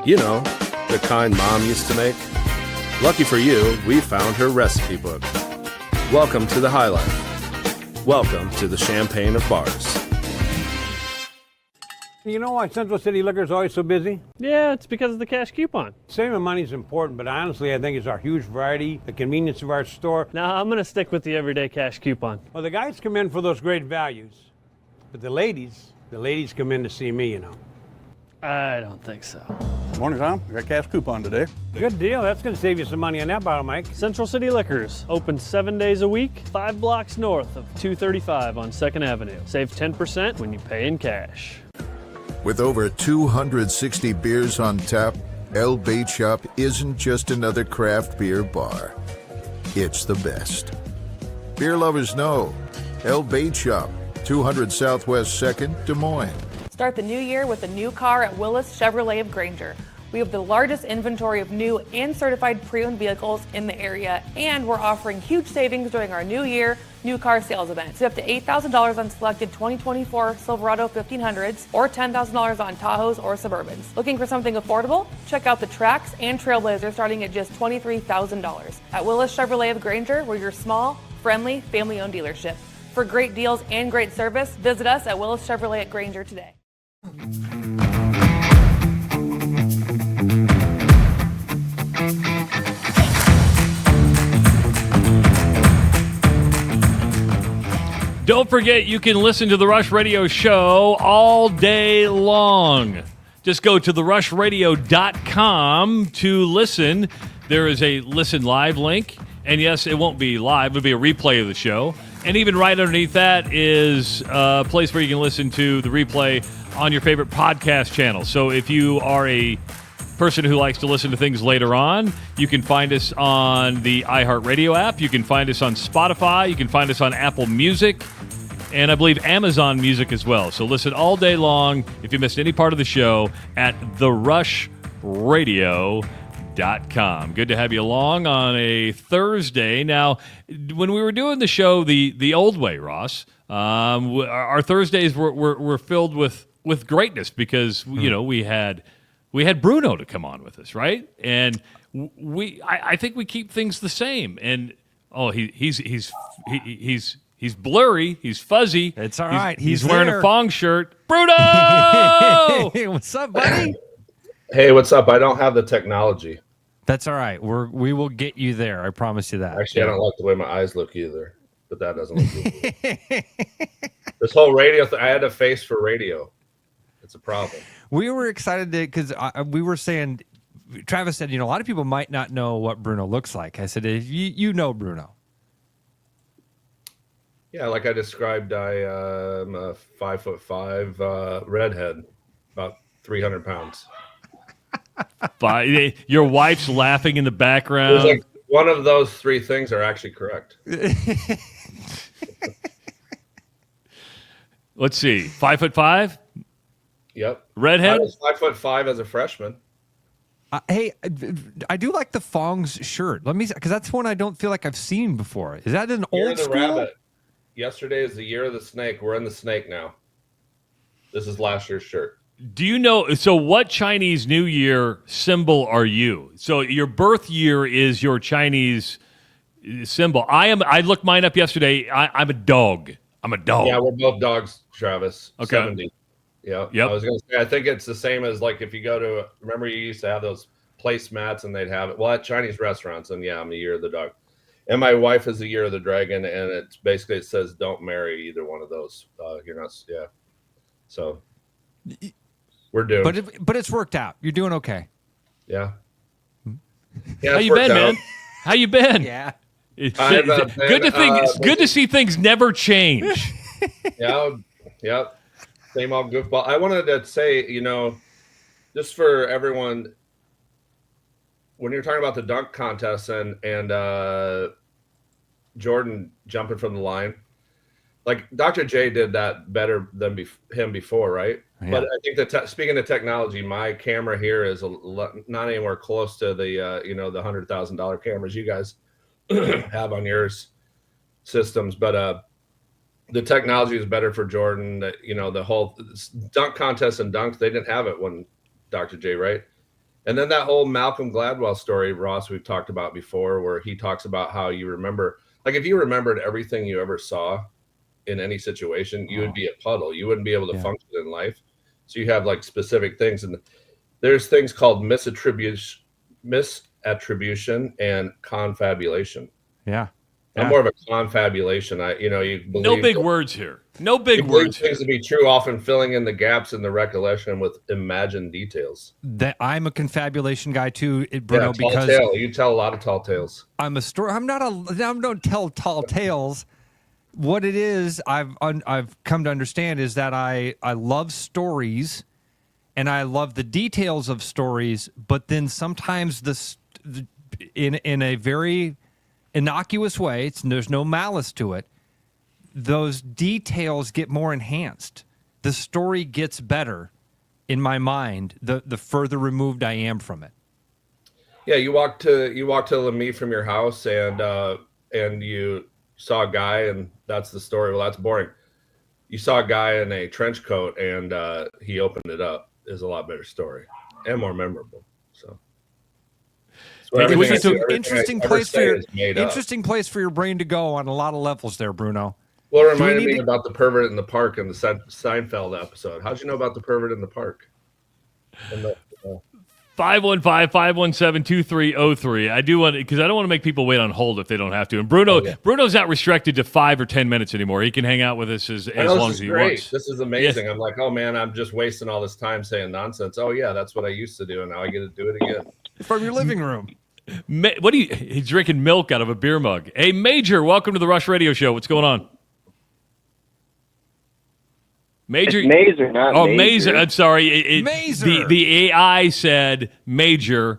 You know, the kind Mom used to make? Lucky for you, we found her recipe book. Welcome to the High Life. Welcome to the champagne of bars. You know why Central City Liquor is always so busy? Yeah, it's because of the cash coupon. Saving money is important, but honestly, I think it's our huge variety, the convenience of our store. Now, I'm going to stick with the everyday cash coupon. Well, the guys come in for those great values, but the ladies come in to see me, you know. I don't think so. Morning, Tom. We got cash coupon today. Good deal. That's going to save you some money on that bottle, Mike. Central City Liquors, open 7 days a week, 5 blocks north of 235 on 2nd Avenue. Save 10% when you pay in cash. With over 260 beers on tap, El Bait Shop isn't just another craft beer bar. It's the best. Beer lovers know El Bait Shop, 200 Southwest 2nd, Des Moines. Start the new year with a new car at Willis Chevrolet of Granger. We have the largest inventory of new and certified pre-owned vehicles in the area, and we're offering huge savings during our new year new car sales event. Save up to $8,000 on selected 2024 Silverado 1500s or $10,000 on Tahoes or Suburbans. Looking for something affordable? Check out the Trax and Trailblazer starting at just $23,000. At Willis Chevrolet of Granger, we're your small, friendly, family-owned dealership. For great deals and great service, visit us at Willis Chevrolet at Granger today. Don't forget, you can listen to the Rush Radio Show all day long. Just go to therushradio.com to listen. There is a listen live link. And yes, it won't be live. It'll be a replay of the show. And even right underneath that is a place where you can listen to the replay on your favorite podcast channel. So if you are a person who likes to listen to things later on, you can find us on the iHeart Radio app. You can find us on Spotify. You can find us on Apple Music. And I believe Amazon Music as well. So listen all day long if you missed any part of the show at therushradio.com. Good to have you along on a Thursday. Now, when we were doing the show the old way, Ross, our Thursdays were filled with greatness because you know we had Bruno to come on with us, right? And I think we keep things the same. And he's blurry, he's fuzzy. It's all right. He's wearing a thong shirt. Bruno! Hey, what's up, buddy? Hey, what's up? I don't have the technology. That's all right. We will get you there. I promise you that. Actually, I don't like the way my eyes look either, but that doesn't look good. This whole radio I had a face for radio. It's a problem. We were excited because we were saying, Travis said, a lot of people might not know what Bruno looks like. I said, you know Bruno. Yeah, like I described, I'm a 5'5" redhead, about 300 pounds. Your wife's laughing in the background. It was like one of those three things are actually correct. Let's see, 5'5". Yep. Redhead. I was 5'5" as a freshman. Hey, I do like the Fong's shirt. Let me, because that's one I don't feel like I've seen before. Is that an Year old of the school? Rabbit. Yesterday is the year of the snake. We're in the snake now. This is last year's shirt. Do you know? So, what Chinese New Year symbol are you? So, your birth year is your Chinese symbol. I looked mine up yesterday. I'm a dog. I'm a dog. Yeah, we're both dogs, Travis. Okay. 70. Yeah. Yep. I was going to say, I think it's the same as like if you go to, remember you used to have those placemats and they'd have it. Well, at Chinese restaurants, and yeah, I'm a year of the dog. And my wife is the year of the dragon, and it's basically, it says don't marry either one of those. You're not, yeah. So we're doomed. But it's worked out. You're doing okay. Yeah. How you been, man? How you been? Yeah. Good to see things never change. Yeah. Same old goofball. I wanted to say, just for everyone, when you're talking about the dunk contest and Jordan jumping from the line, like Dr. J did that better than him before, right? Yeah. But I think that speaking of technology, my camera here is not anywhere close to the the $100,000 cameras you guys have on yours systems, but the technology is better for Jordan. The whole dunk contest and dunks, they didn't have it when Dr. J, right? And then that whole Malcolm Gladwell story, Ross, we've talked about before, where he talks about how you remember, like if you remembered everything you ever saw in any situation, you would be a puddle. You wouldn't be able to function in life. So you have like specific things, and there's things called misattribution and confabulation. Yeah. I'm more of a confabulation. You believe no big words here. No big words. Things to be true, often filling in the gaps in the recollection with imagined details. That I'm a confabulation guy too, Bruno. Yeah, because you tell a lot of tall tales. I'm a story. I don't tell tall tales. What it is, I've come to understand is that I love stories, and I love the details of stories. But then sometimes in a very innocuous way, there's no malice to it, those details get more enhanced. The story gets better in my mind the further removed I am from it. Yeah, you walk to Lemmy from your house and you saw a guy, and that's the story. Well, that's boring. You saw a guy in a trench coat and he opened it up is a lot better story and more memorable. So interesting place for your brain to go on a lot of levels there, Bruno. Well, it reminded me about the pervert in the park in the Seinfeld episode. How'd you know about the pervert in the park? 515-517-2303. I do want, because I don't want to make people wait on hold if they don't have to. And Bruno's not restricted to 5 or 10 minutes anymore. He can hang out with us as long as he wants. This is amazing. Yes. I'm like, oh man, I'm just wasting all this time saying nonsense. Oh yeah, that's what I used to do, and now I get to do it again. From your living room. He's drinking milk out of a beer mug. Hey, Major, welcome to the Rush Radio Show. What's going on? Major, it's Mazer, not Mazer. I'm sorry. Mazer. The AI said Major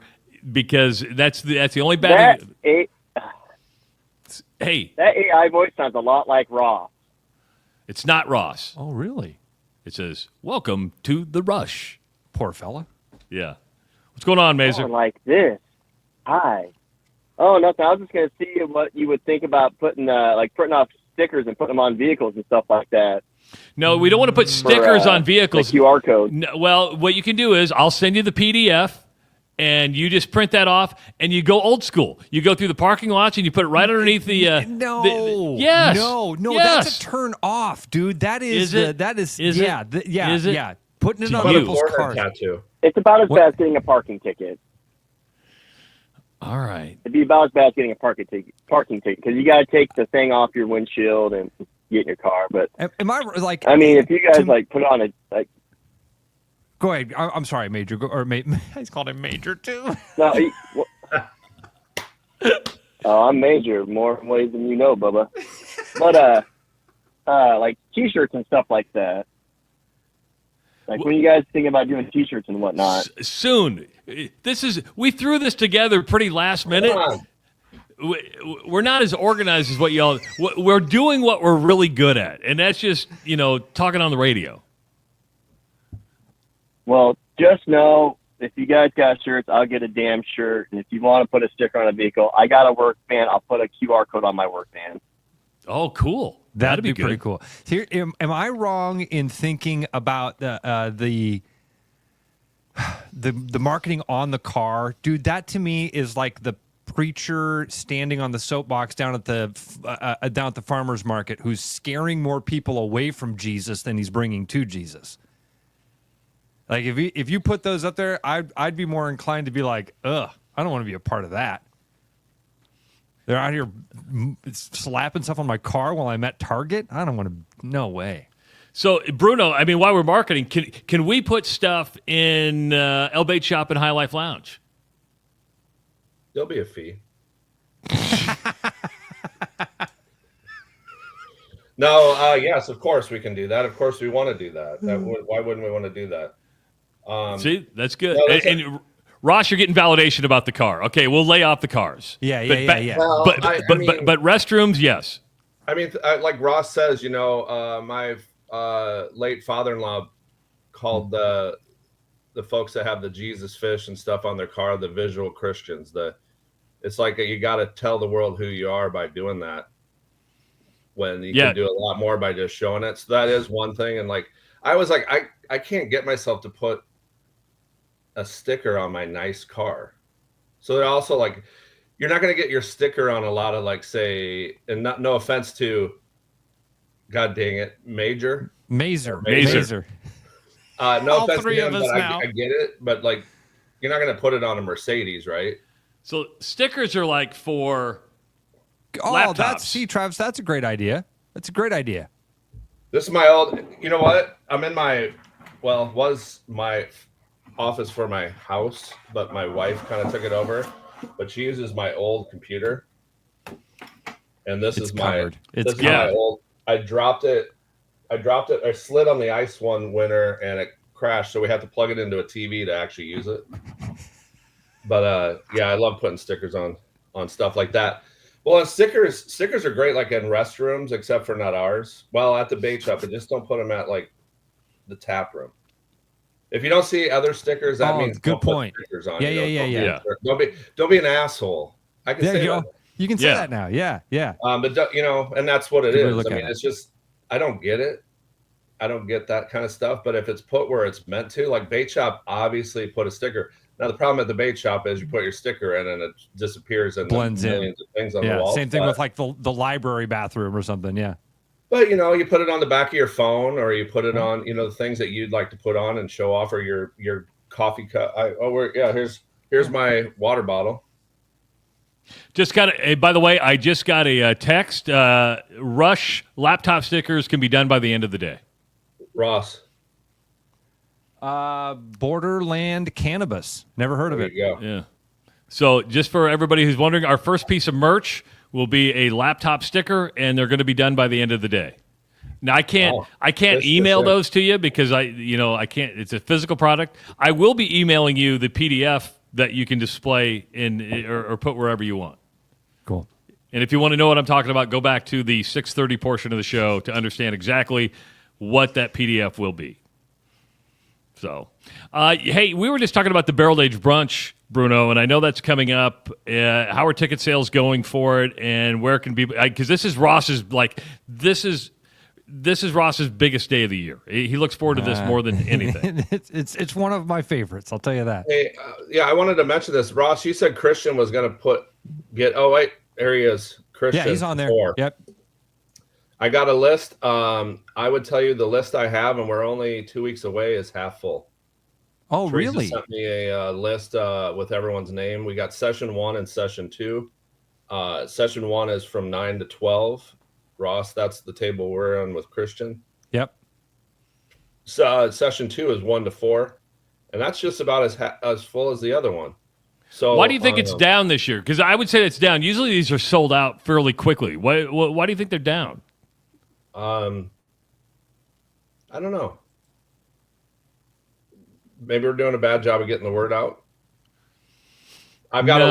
because that's the only bad thing. Hey, that AI voice sounds a lot like Ross. It's not Ross. Oh, really? It says, "Welcome to the Rush." Poor fella. Yeah. What's going on, Mazer? Oh, like this. Hi. Oh, nothing. I was just gonna see what you would think about putting off stickers and putting them on vehicles and stuff like that. No, we don't want to put stickers on vehicles. The QR code. No, well, what you can do is I'll send you the PDF, and you just print that off, and you go old school. You go through the parking lots, and you put it right underneath the. Yes. No, that's a turn off, dude. That is. Putting it on people's cars. It's about as bad as getting a parking ticket. All right. It'd be about as bad as getting a parking ticket because you got to take the thing off your windshield and get in your car. But am I like? I mean, if you guys put on a Go ahead. I'm sorry, Major. He's called him Major too. No. I'm Major more ways than you know, Bubba. But like T-shirts and stuff like that. Like when you guys think about doing T-shirts and whatnot. Soon. We threw this together pretty last minute. We're not as organized as what y'all. We're doing what we're really good at, and that's just talking on the radio. Well, just know if you guys got shirts, I'll get a damn shirt, and if you want to put a sticker on a vehicle, I got a work van. I'll put a QR code on my work van. Oh, cool. That'd be pretty cool. Here, am I wrong in thinking about the marketing on the car, dude? That to me is like the preacher standing on the soapbox down at the farmer's market who's scaring more people away from Jesus than he's bringing to Jesus. Like if you put those up there, I'd be more inclined to be like, ugh, I don't want to be a part of that. They're out here slapping stuff on my car while I'm at Target. I don't want to. No way. So, Bruno, I mean, while we're marketing, can we put stuff in El Bait Shop and High Life Lounge? There'll be a fee. No, yes, of course we can do that. Of course we want to do that. Why wouldn't we want to do that? See, that's good. No, and Ross, you're getting validation about the car. Okay, we'll lay off the cars. Yeah. Well, but restrooms, yes. I mean, like Ross says, my late father-in-law called the folks that have the Jesus fish and stuff on their car the visual Christians. It's like you got to tell the world who you are by doing that, when you can do a lot more by just showing it. So that is one thing. And like I was like, I can't get myself to put a sticker on my nice car. So they're also like, you're not going to get your sticker on a lot of, like, say, and no offense to, God dang it, Mazer. No All offense three to of him, us but now. I get it, but like, you're not going to put it on a Mercedes, right? So stickers are like for laptops. Travis, that's a great idea. That's a great idea. This is my old, you know what? I'm in was my office for my house, but my wife kind of took it over. But she uses my old computer. And this is my old. I dropped it. I slid on the ice one winter and it crashed. So we had to plug it into a TV to actually use it. But I love putting stickers on stuff like that. Well, and stickers are great, like in restrooms, except for not ours. Well, at the bait shop, but just don't put them at like the tap room. If you don't see other stickers, that means good point. Stickers on. Yeah. Don't be an asshole. I can say that. You can say that now. Yeah. But and that's what it Good way to is. look I at mean, it. it's just I don't get it. I don't get that kind of stuff. But if it's put where it's meant to, like bait shop, obviously put a sticker. Now the problem at the bait shop is you put your sticker in and it disappears and Blends in. millions of things on the wall. Same thing with like the library bathroom or something. Yeah. But you put it on the back of your phone, or you put it on, the things that you'd like to put on and show off, or your coffee cup. Here's my water bottle. By the way, I just got a text. Rush laptop stickers can be done by the end of the day. Ross. Borderland Cannabis. Never heard of it. There you go. Yeah. So just for everybody who's wondering, our first piece of merch will be a laptop sticker, and they're going to be done by the end of the day. Now I can't email those to you because I can't. It's a physical product. I will be emailing you the PDF that you can display or put wherever you want. Cool. And if you want to know what I'm talking about, go back to the 6:30 portion of the show to understand exactly what that PDF will be. So, hey, we were just talking about the Barrel Age Brunch, Bruno, and I know that's coming up. How are ticket sales going for it, and where can people? Because this is Ross's Ross's biggest day of the year. He looks forward to this more than anything. It's one of my favorites. I'll tell you that. Hey, I wanted to mention this, Ross. You said Christian was going to there he is. Christian. Yeah, he's on there. 4. Yep. I got a list. I would tell you the list I have, and we're only 2 weeks away, is half full. Oh, Teresa really? sent me a list with everyone's name. We got session 1 and session 2. Session 1 is from 9 to 12. Ross, that's the table we're on with Christian. Yep. So session 2 is 1 to 4, and that's just about as full as the other one. So why do you think it's down this year? Because I would say it's down. Usually these are sold out fairly quickly. Why do you think they're down? I don't know. Maybe we're doing a bad job of getting the word out. I've got a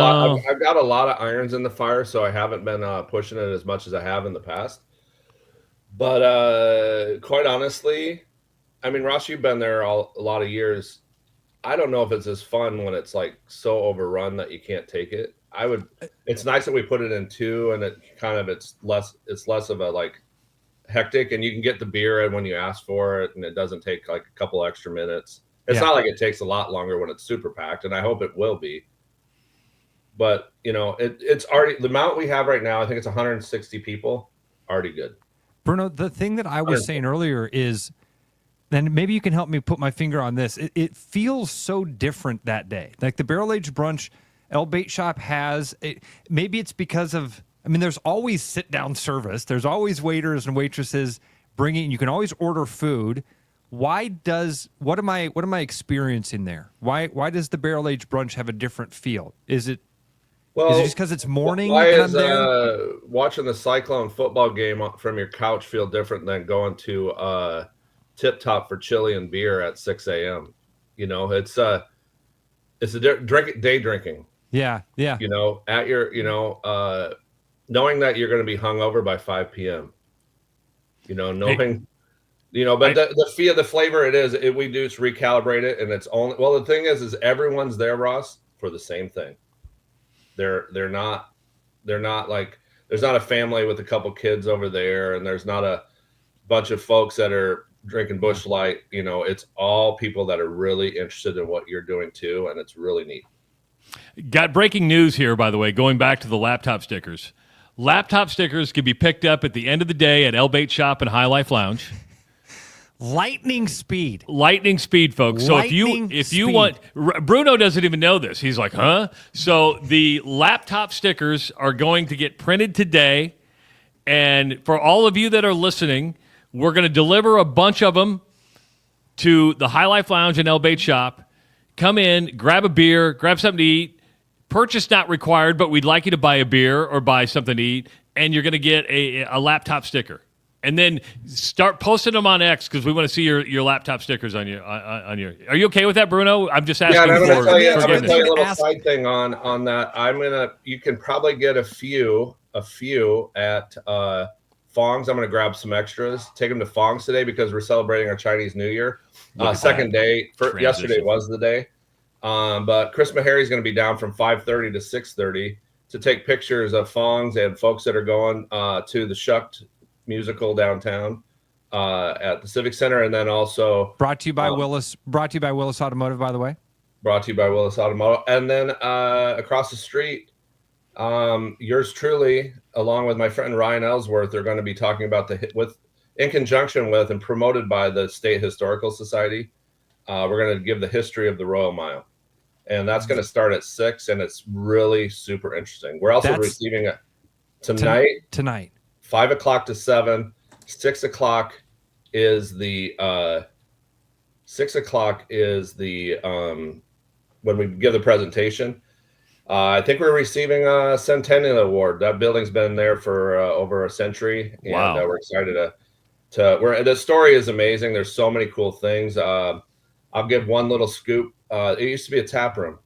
lot of irons in the fire, so I haven't been pushing it as much as I have in the past. But quite honestly, I mean, Ross, you've been there a lot of years. I don't know if it's as fun when it's like so overrun that you can't take it. It's nice that we put it in 2, and it's less of a like hectic, and you can get the beer in when you ask for it, and it doesn't take like a couple extra minutes. It's not like it takes a lot longer when it's super packed, and I hope it will be. but it's already the amount we have right now. I think it's 160 people. Already good. Bruno, the thing that I was saying earlier is, and maybe you can help me put my finger on this. It feels so different that day. Like the barrel aged brunch El Bait Shop has. Maybe it's because of. I mean, there's always sit down service. There's always waiters and waitresses bringing. You can always order food. What am I experiencing there? Why does the barrel aged brunch have a different feel? Is it just because it's morning? Why and is I'm there? Watching the Cyclone football game from your couch feel different than going to Tip Top for chili and beer at 6 a.m.? It's a day drinking. Yeah. At your knowing that you're going to be hungover by 5 p.m. Knowing. But the flavor we do is recalibrate it, and it's only the thing is everyone's there, Ross, for the same thing. They're not like there's not a family with a couple kids over there, and there's not a bunch of folks that are drinking Busch Light. It's all people that are really interested in what you're doing too, and it's really neat. Got breaking news here, by the way, going back to the laptop stickers. Laptop stickers can be picked up at the end of the day at El Bait Shop and High Life Lounge. Lightning speed, folks. So if you want, Bruno doesn't even know this. He's like, huh? So the laptop stickers are going to get printed today, and for all of you that are listening, we're going to deliver a bunch of them to the High Life Lounge and El Bait Shop. Come in, grab a beer, grab something to eat. Purchase not required, but we'd like you to buy a beer or buy something to eat, and you're going to get a laptop sticker. And then start posting them on X because we want to see your laptop stickers on your. Are you okay with that, Bruno? I'm just asking I'm for forgiveness. I'm going to tell you a little Ask- side thing on that. You can probably get a few at Fong's. I'm going to grab some extras. Take them to Fong's today because we're celebrating our Chinese New Year. Second day. Yesterday was the day. But Chris Meharry is going to be down from 5:30 to 6:30 to take pictures of Fong's and folks that are going to the Shucked musical downtown at the Civic Center, and then also brought to you by Willis. Brought to you by Willis Automotive, by the way. Brought to you by Willis Automotive, and then across the street, yours truly, along with my friend Ryan Ellsworth, are going to be talking about in conjunction with and promoted by the State Historical Society. We're going to give the history of the Royal Mile, and that's going to start at 6, and it's really super interesting. We're also receiving it tonight. 5 o'clock to 7. 6 o'clock is the when we give the presentation. I think we're receiving a Centennial Award. That building's been there for over a century, and we're excited to. The story is amazing. There's so many cool things. I'll give one little scoop. It used to be a tap room.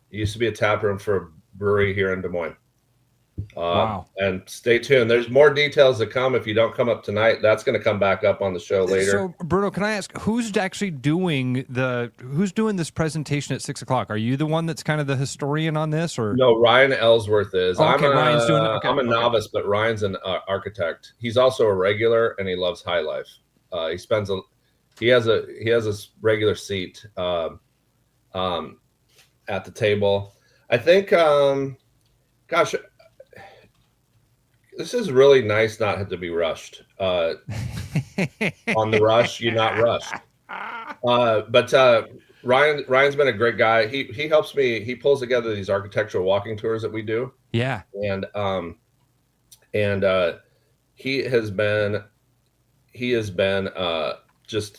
It used to be a tap room for a brewery here in Des Moines. Wow. And stay tuned. There's more details to come. If you don't come up tonight, that's going to come back up on the show later. So, Bruno, can I ask who's actually doing this presentation at 6 o'clock? Are you the one that's kind of the historian on this, or no? Ryan Ellsworth is. Ryan's doing it. Okay, I'm a novice, but Ryan's an architect. He's also a regular, and he loves High Life. He has a regular seat at the table. I think. Gosh. This is really nice not to be rushed. On the rush, you're not rushed. But Ryan's been a great guy. He helps me. He pulls together these architectural walking tours that we do. Yeah. And he has been just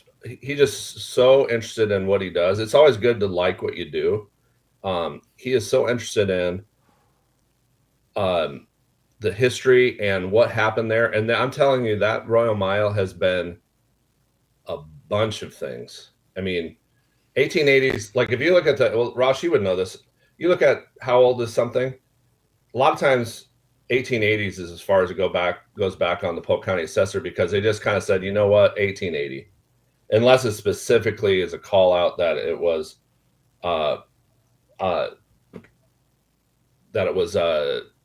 so interested in what he does. It's always good to like what you do. He is so interested in the history and what happened there. And I'm telling you, that Royal Mile has been a bunch of things. I mean, 1880s, like if you look at Ross, you would know this. You look at how old is something. A lot of times 1880s is as far as it goes back on the Polk County Assessor, because they just kind of said, you know what, 1880, unless it specifically is a call out that it was,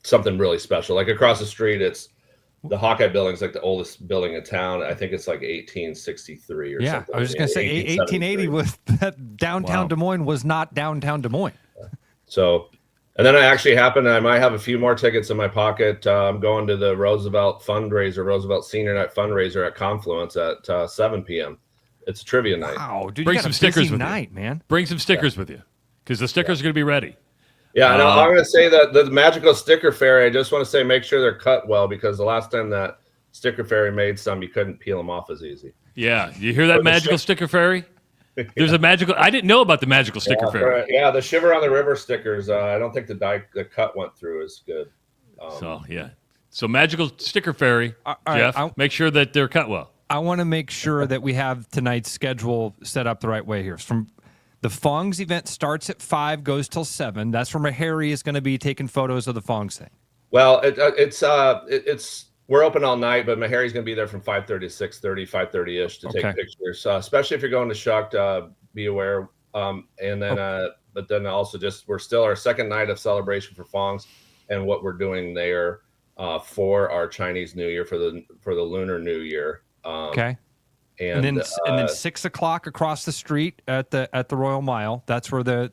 something really special. Like across the street, it's the Hawkeye Building's like the oldest building in town. I think it's like 1863 or something. I was just going to say 1880 was that downtown Des Moines was not downtown Des Moines. So And then I might have a few more tickets in my pocket. I'm going to the Roosevelt Senior Night fundraiser at Confluence at 7 p.m. It's a trivia night. Wow, dude, Bring you got some a stickers busy with night, you, man. Bring some stickers with you, because the stickers are going to be ready. Yeah, and I'm going to say that the magical sticker fairy, I just want to say make sure they're cut well, because the last time that sticker fairy made some, you couldn't peel them off as easy. Yeah, you hear that magical sticker fairy? There's a magical. I didn't know about the magical sticker fairy. Yeah, the Shiver on the River stickers. I don't think the cut went through as good. So magical sticker fairy, Jeff. Make sure that they're cut well. I want to make sure that we have tonight's schedule set up the right way here. From the Fongs event starts at 5, goes till 7. That's where Harry is going to be taking photos of the Fongs thing. Well, it's we're open all night, but Harry's going to be there from 5:30 to 6:30, 5:30-ish to take pictures. Especially if you're going to Shucked, be aware. And then, but then also we're still our second night of celebration for Fongs, and what we're doing there for our Chinese New Year, for the Lunar New Year. And then 6 o'clock across the street at the Royal Mile. That's where the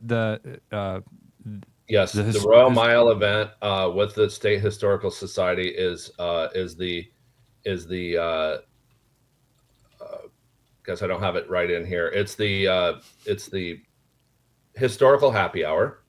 Royal Mile event with the State Historical Society is the guess I don't have it right in here. It's the historical happy hour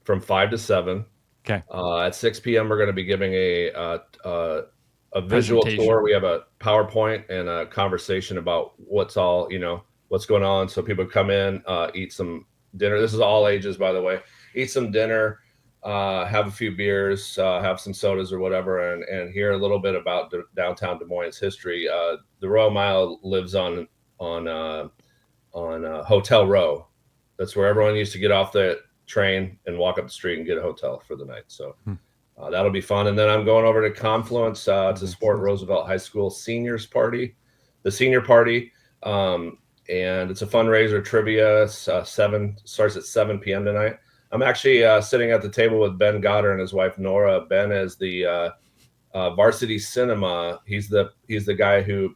from 5 to 7. Okay. At 6 p.m. we're going to be giving a visual tour. We have a PowerPoint and a conversation about what's going on. So people come in, eat some dinner. This is all ages, by the way. Eat some dinner, have a few beers, have some sodas or whatever, and hear a little bit about downtown Des Moines history. The Royal Mile lives on Hotel Row. That's where everyone used to get off the train and walk up the street and get a hotel for the night. So that'll be fun. And then I'm going over to Confluence to support Roosevelt High School seniors party, the senior party. And it's a fundraiser trivia. Starts at 7 p.m. tonight. I'm actually sitting at the table with Ben Goddard and his wife Nora. Ben is the Varsity Cinema. He's the guy who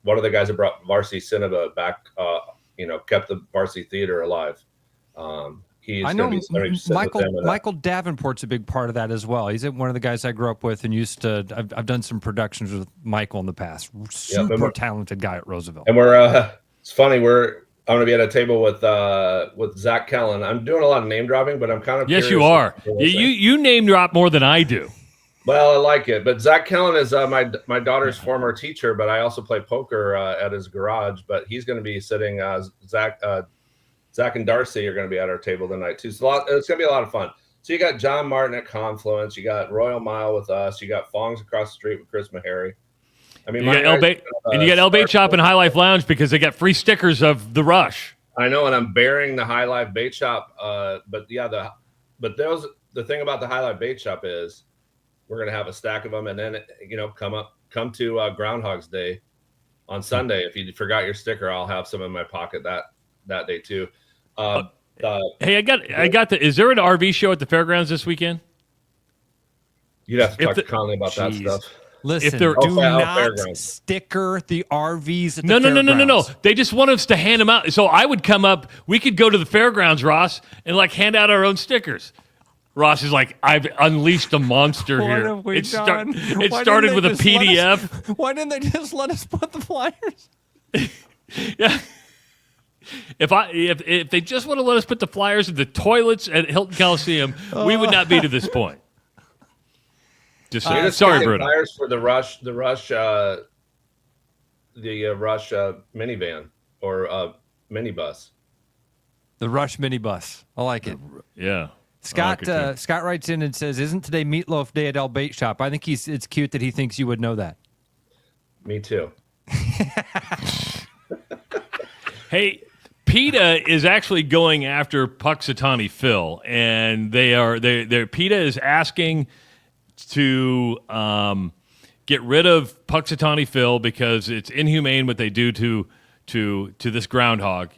one of the guys that brought Varsity Cinema back. Kept the Varsity Theater alive. I know Michael Davenport's a big part of that as well. He's one of the guys I grew up with and used to. I've done some productions with Michael in the past. Super talented guy at Roosevelt. And we're it's funny. I'm going to be at a table with Zach Kellen. I'm doing a lot of name dropping, but I'm kind of yes, you are. You name drop more than I do. Well, I like it. But Zach Kellen is my daughter's former teacher, but I also play poker at his garage. But he's going to be sitting. Zach and Darcy are going to be at our table tonight too. So it's going to be a lot of fun. So you got John Martin at Confluence, you got Royal Mile with us, you got Fongs across the street with Chris Meharry. I mean, you got El Bait Shop and High Life Lounge because they got free stickers of the Rush. I know, and I'm bearing the High Life Bait Shop. The thing about the High Life Bait Shop is we're going to have a stack of them, and then come to Groundhog's Day on Sunday. If you forgot your sticker, I'll have some in my pocket that day too. Hey, I got is there an RV show at the fairgrounds this weekend? You'd have to talk to Conley about that stuff. Listen, do not sticker the RVs at the fairgrounds. No. They just want us to hand them out. So I would come up. We could go to the fairgrounds, Ross, and hand out our own stickers. Ross is like, I've unleashed a monster here. It started with a PDF. Why didn't they just let us put the flyers? Yeah. If they just want to let us put the flyers in the toilets at Hilton Coliseum, we would not be to this point. Sorry, Bruno. Flyers for the Rush minivan or minibus. The Rush minibus. I like it. Yeah. Scott writes in and says, "Isn't today Meatloaf Day at El Bait Shop?" I think it's cute that he thinks you would know that. Me too. Hey, PETA is actually going after Puxatawny Phil, and PETA is asking to get rid of Puxatawny Phil because it's inhumane what they do to this groundhog.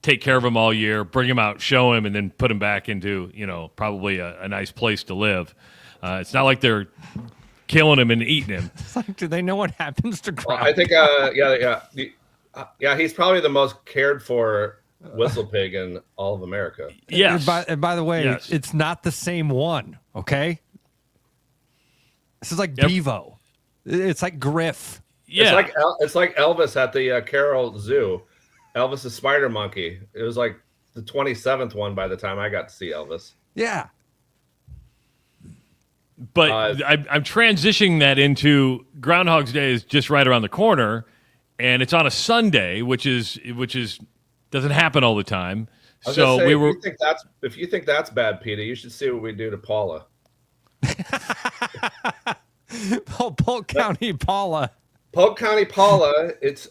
Take care of him all year, bring him out, show him, and then put him back into probably a nice place to live. It's not like they're killing him and eating him. It's like, do they know what happens to groundhogs? I think he's probably the most cared for whistle pig in all of America. Yes. And by the way, Yes. it's not the same one, okay? This is like Bevo. It's like Griff. Yeah. It's like Elvis at the Carroll Zoo. Elvis's spider monkey. It was like the 27th one by the time I got to see Elvis. Yeah. But I'm transitioning that into Groundhog's Day is just right around the corner, and it's on a Sunday, which is doesn't happen all the time. So Say, we were. If you think that's bad, Peter, you should see what we do to Paula. Polk County Paula. Polk County Paula. It's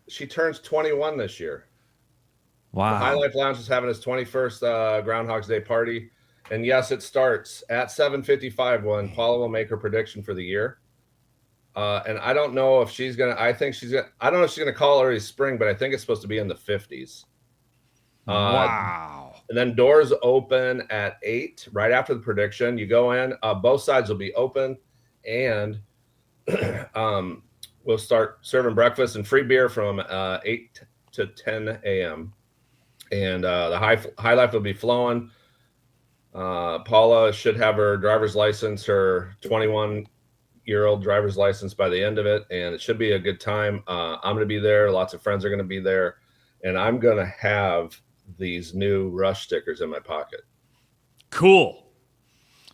she turns 21 this year. Wow. The High Life Lounge is having its 21st Groundhog's Day party. And yes, it starts at 7:55 when Paula will make her prediction for the year. And I don't know if she's gonna. I don't know if she's gonna call early spring, but I think it's supposed to be in the 50s. Wow. And then doors open at 8 right after the prediction. You go in. Both sides will be open, and we'll start serving breakfast and free beer from 8 to 10 a.m. And the high life will be flowing. Paula should have her driver's license, her 21-year-old driver's license by the end of it, and it should be a good time. I'm going to be there. Lots of friends are going to be there, and I'm going to have these new Rush stickers in my pocket. Cool.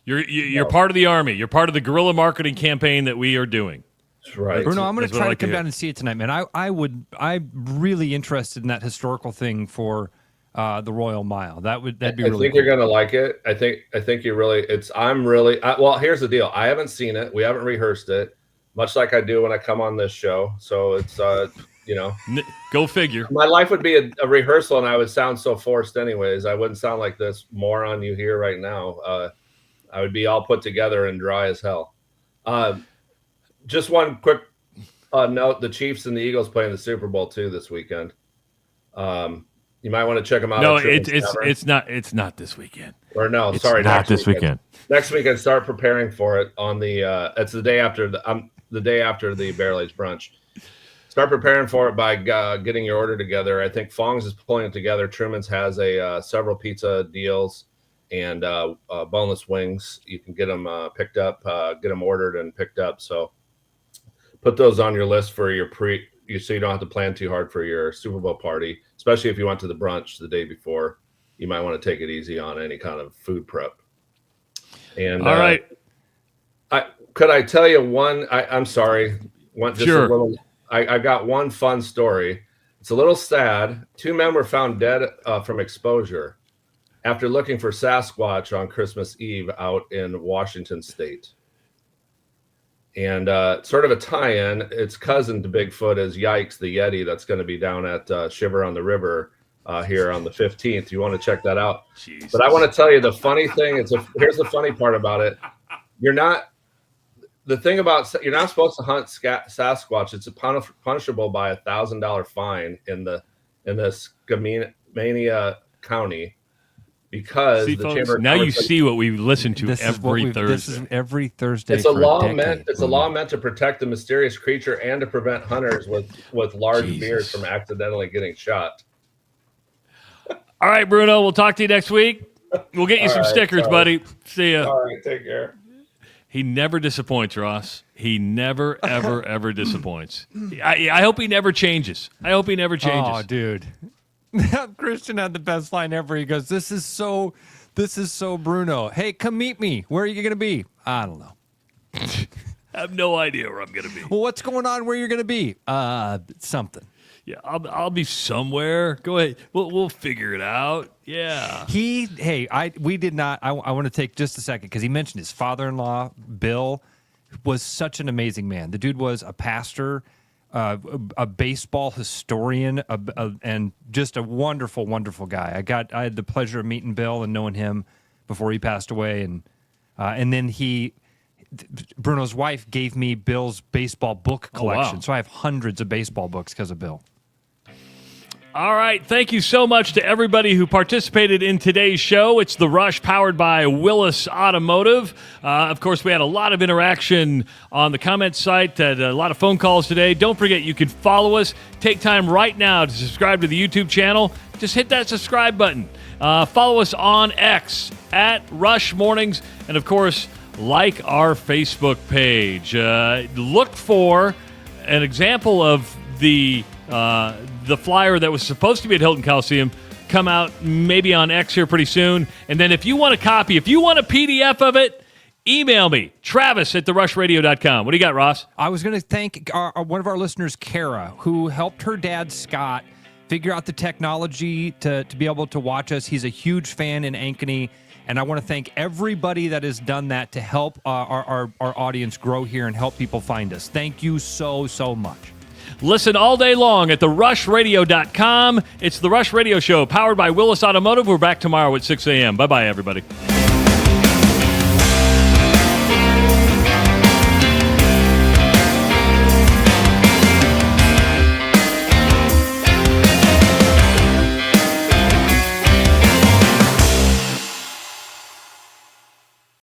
You're part of the Army. You're part of the guerrilla marketing campaign that we are doing. That's right. Bruno, I'm going to try to come hear. down and see it tonight, man. I'm really interested in that historical thing for the Royal Mile. That'd be really I think cool. you're gonna like it. I think you really. Well, here's the deal. I haven't seen it. We haven't rehearsed it, much like I do when I come on this show. So it's go figure. My life would be a rehearsal, and I would sound so forced, anyways. I wouldn't sound like this moron you hear right now. I would be all put together and dry as hell. Just one quick note: the Chiefs and the Eagles playing the Super Bowl too this weekend. You might want to check them out. No, it's not this weekend. Or no, it's sorry, not this weekend. Next weekend, start preparing for it on the. It's the day after the day after the Barrel Age Brunch. Start preparing for it by getting your order together. I think Fong's is pulling it together. Truman's has several pizza deals and boneless wings. You can get them picked up, get them ordered and picked up. So put those on your list for your so you don't have to plan too hard for your Super Bowl party, especially if you went to the brunch the day before. You might want to take it easy on any kind of food prep. And all right, could I tell you one? I'm sorry. Sure. I got one fun story. It's a little sad. 2 men were found dead from exposure after looking for Sasquatch on Christmas Eve out in Washington State. And sort of a tie-in, its cousin to Bigfoot is Yikes, the Yeti that's going to be down at Shiver on the River here on the 15th. You want to check that out. Jesus. But I want to tell you the funny thing. Here's the funny part about it. You're not supposed to hunt Sasquatch. It's punishable by $1,000 fine in this Skamania County. Because see, the folks, Chamber of now you Commerce, see what we listen to every Thursday. This is every Thursday. It's a law meant to protect the mysterious creature and to prevent hunters with large beards from accidentally getting shot. All right, Bruno, we'll talk to you next week. We'll get you some stickers, buddy. See ya. All right, take care. He never disappoints, Ross. He never, ever, ever disappoints. I hope he never changes. Oh, dude. Christian had the best line ever. He goes, this is so Bruno. Hey, come meet me. Where are you going to be? I don't know. I have no idea where I'm going to be. Well, what's going on where you're going to be? Something. Yeah, I'll be somewhere. Go ahead. We'll figure it out. Yeah. We did not. I want to take just a second because he mentioned his father-in-law, Bill, was such an amazing man. The dude was a pastor, a baseball historian, and just a wonderful, wonderful guy. I had the pleasure of meeting Bill and knowing him before he passed away, and then Bruno's wife gave me Bill's baseball book collection. Wow. So I have hundreds of baseball books because of Bill. All right. Thank you so much to everybody who participated in today's show. It's The Rush powered by Willis Automotive. Of course, we had a lot of interaction on the comment site, a lot of phone calls today. Don't forget, you can follow us. Take time right now to subscribe to the YouTube channel. Just hit that subscribe button. Follow us on X at Rush Mornings. And, of course, like our Facebook page. Look for an example of the flyer that was supposed to be at Hilton Coliseum come out maybe on X here pretty soon. And then if you want a copy, if you want a PDF of it, email me, Travis@therushladio.com. What do you got, Ross? I was going to thank one of our listeners, Kara, who helped her dad, Scott, figure out the technology to be able to watch us. He's a huge fan in Ankeny, and I want to thank everybody that has done that to help our audience grow here and help people find us. Thank you so, so much. Listen all day long at therushladio.com. It's The Rush Radio Show, powered by Willis Automotive. We're back tomorrow at 6 a.m. Bye-bye, everybody.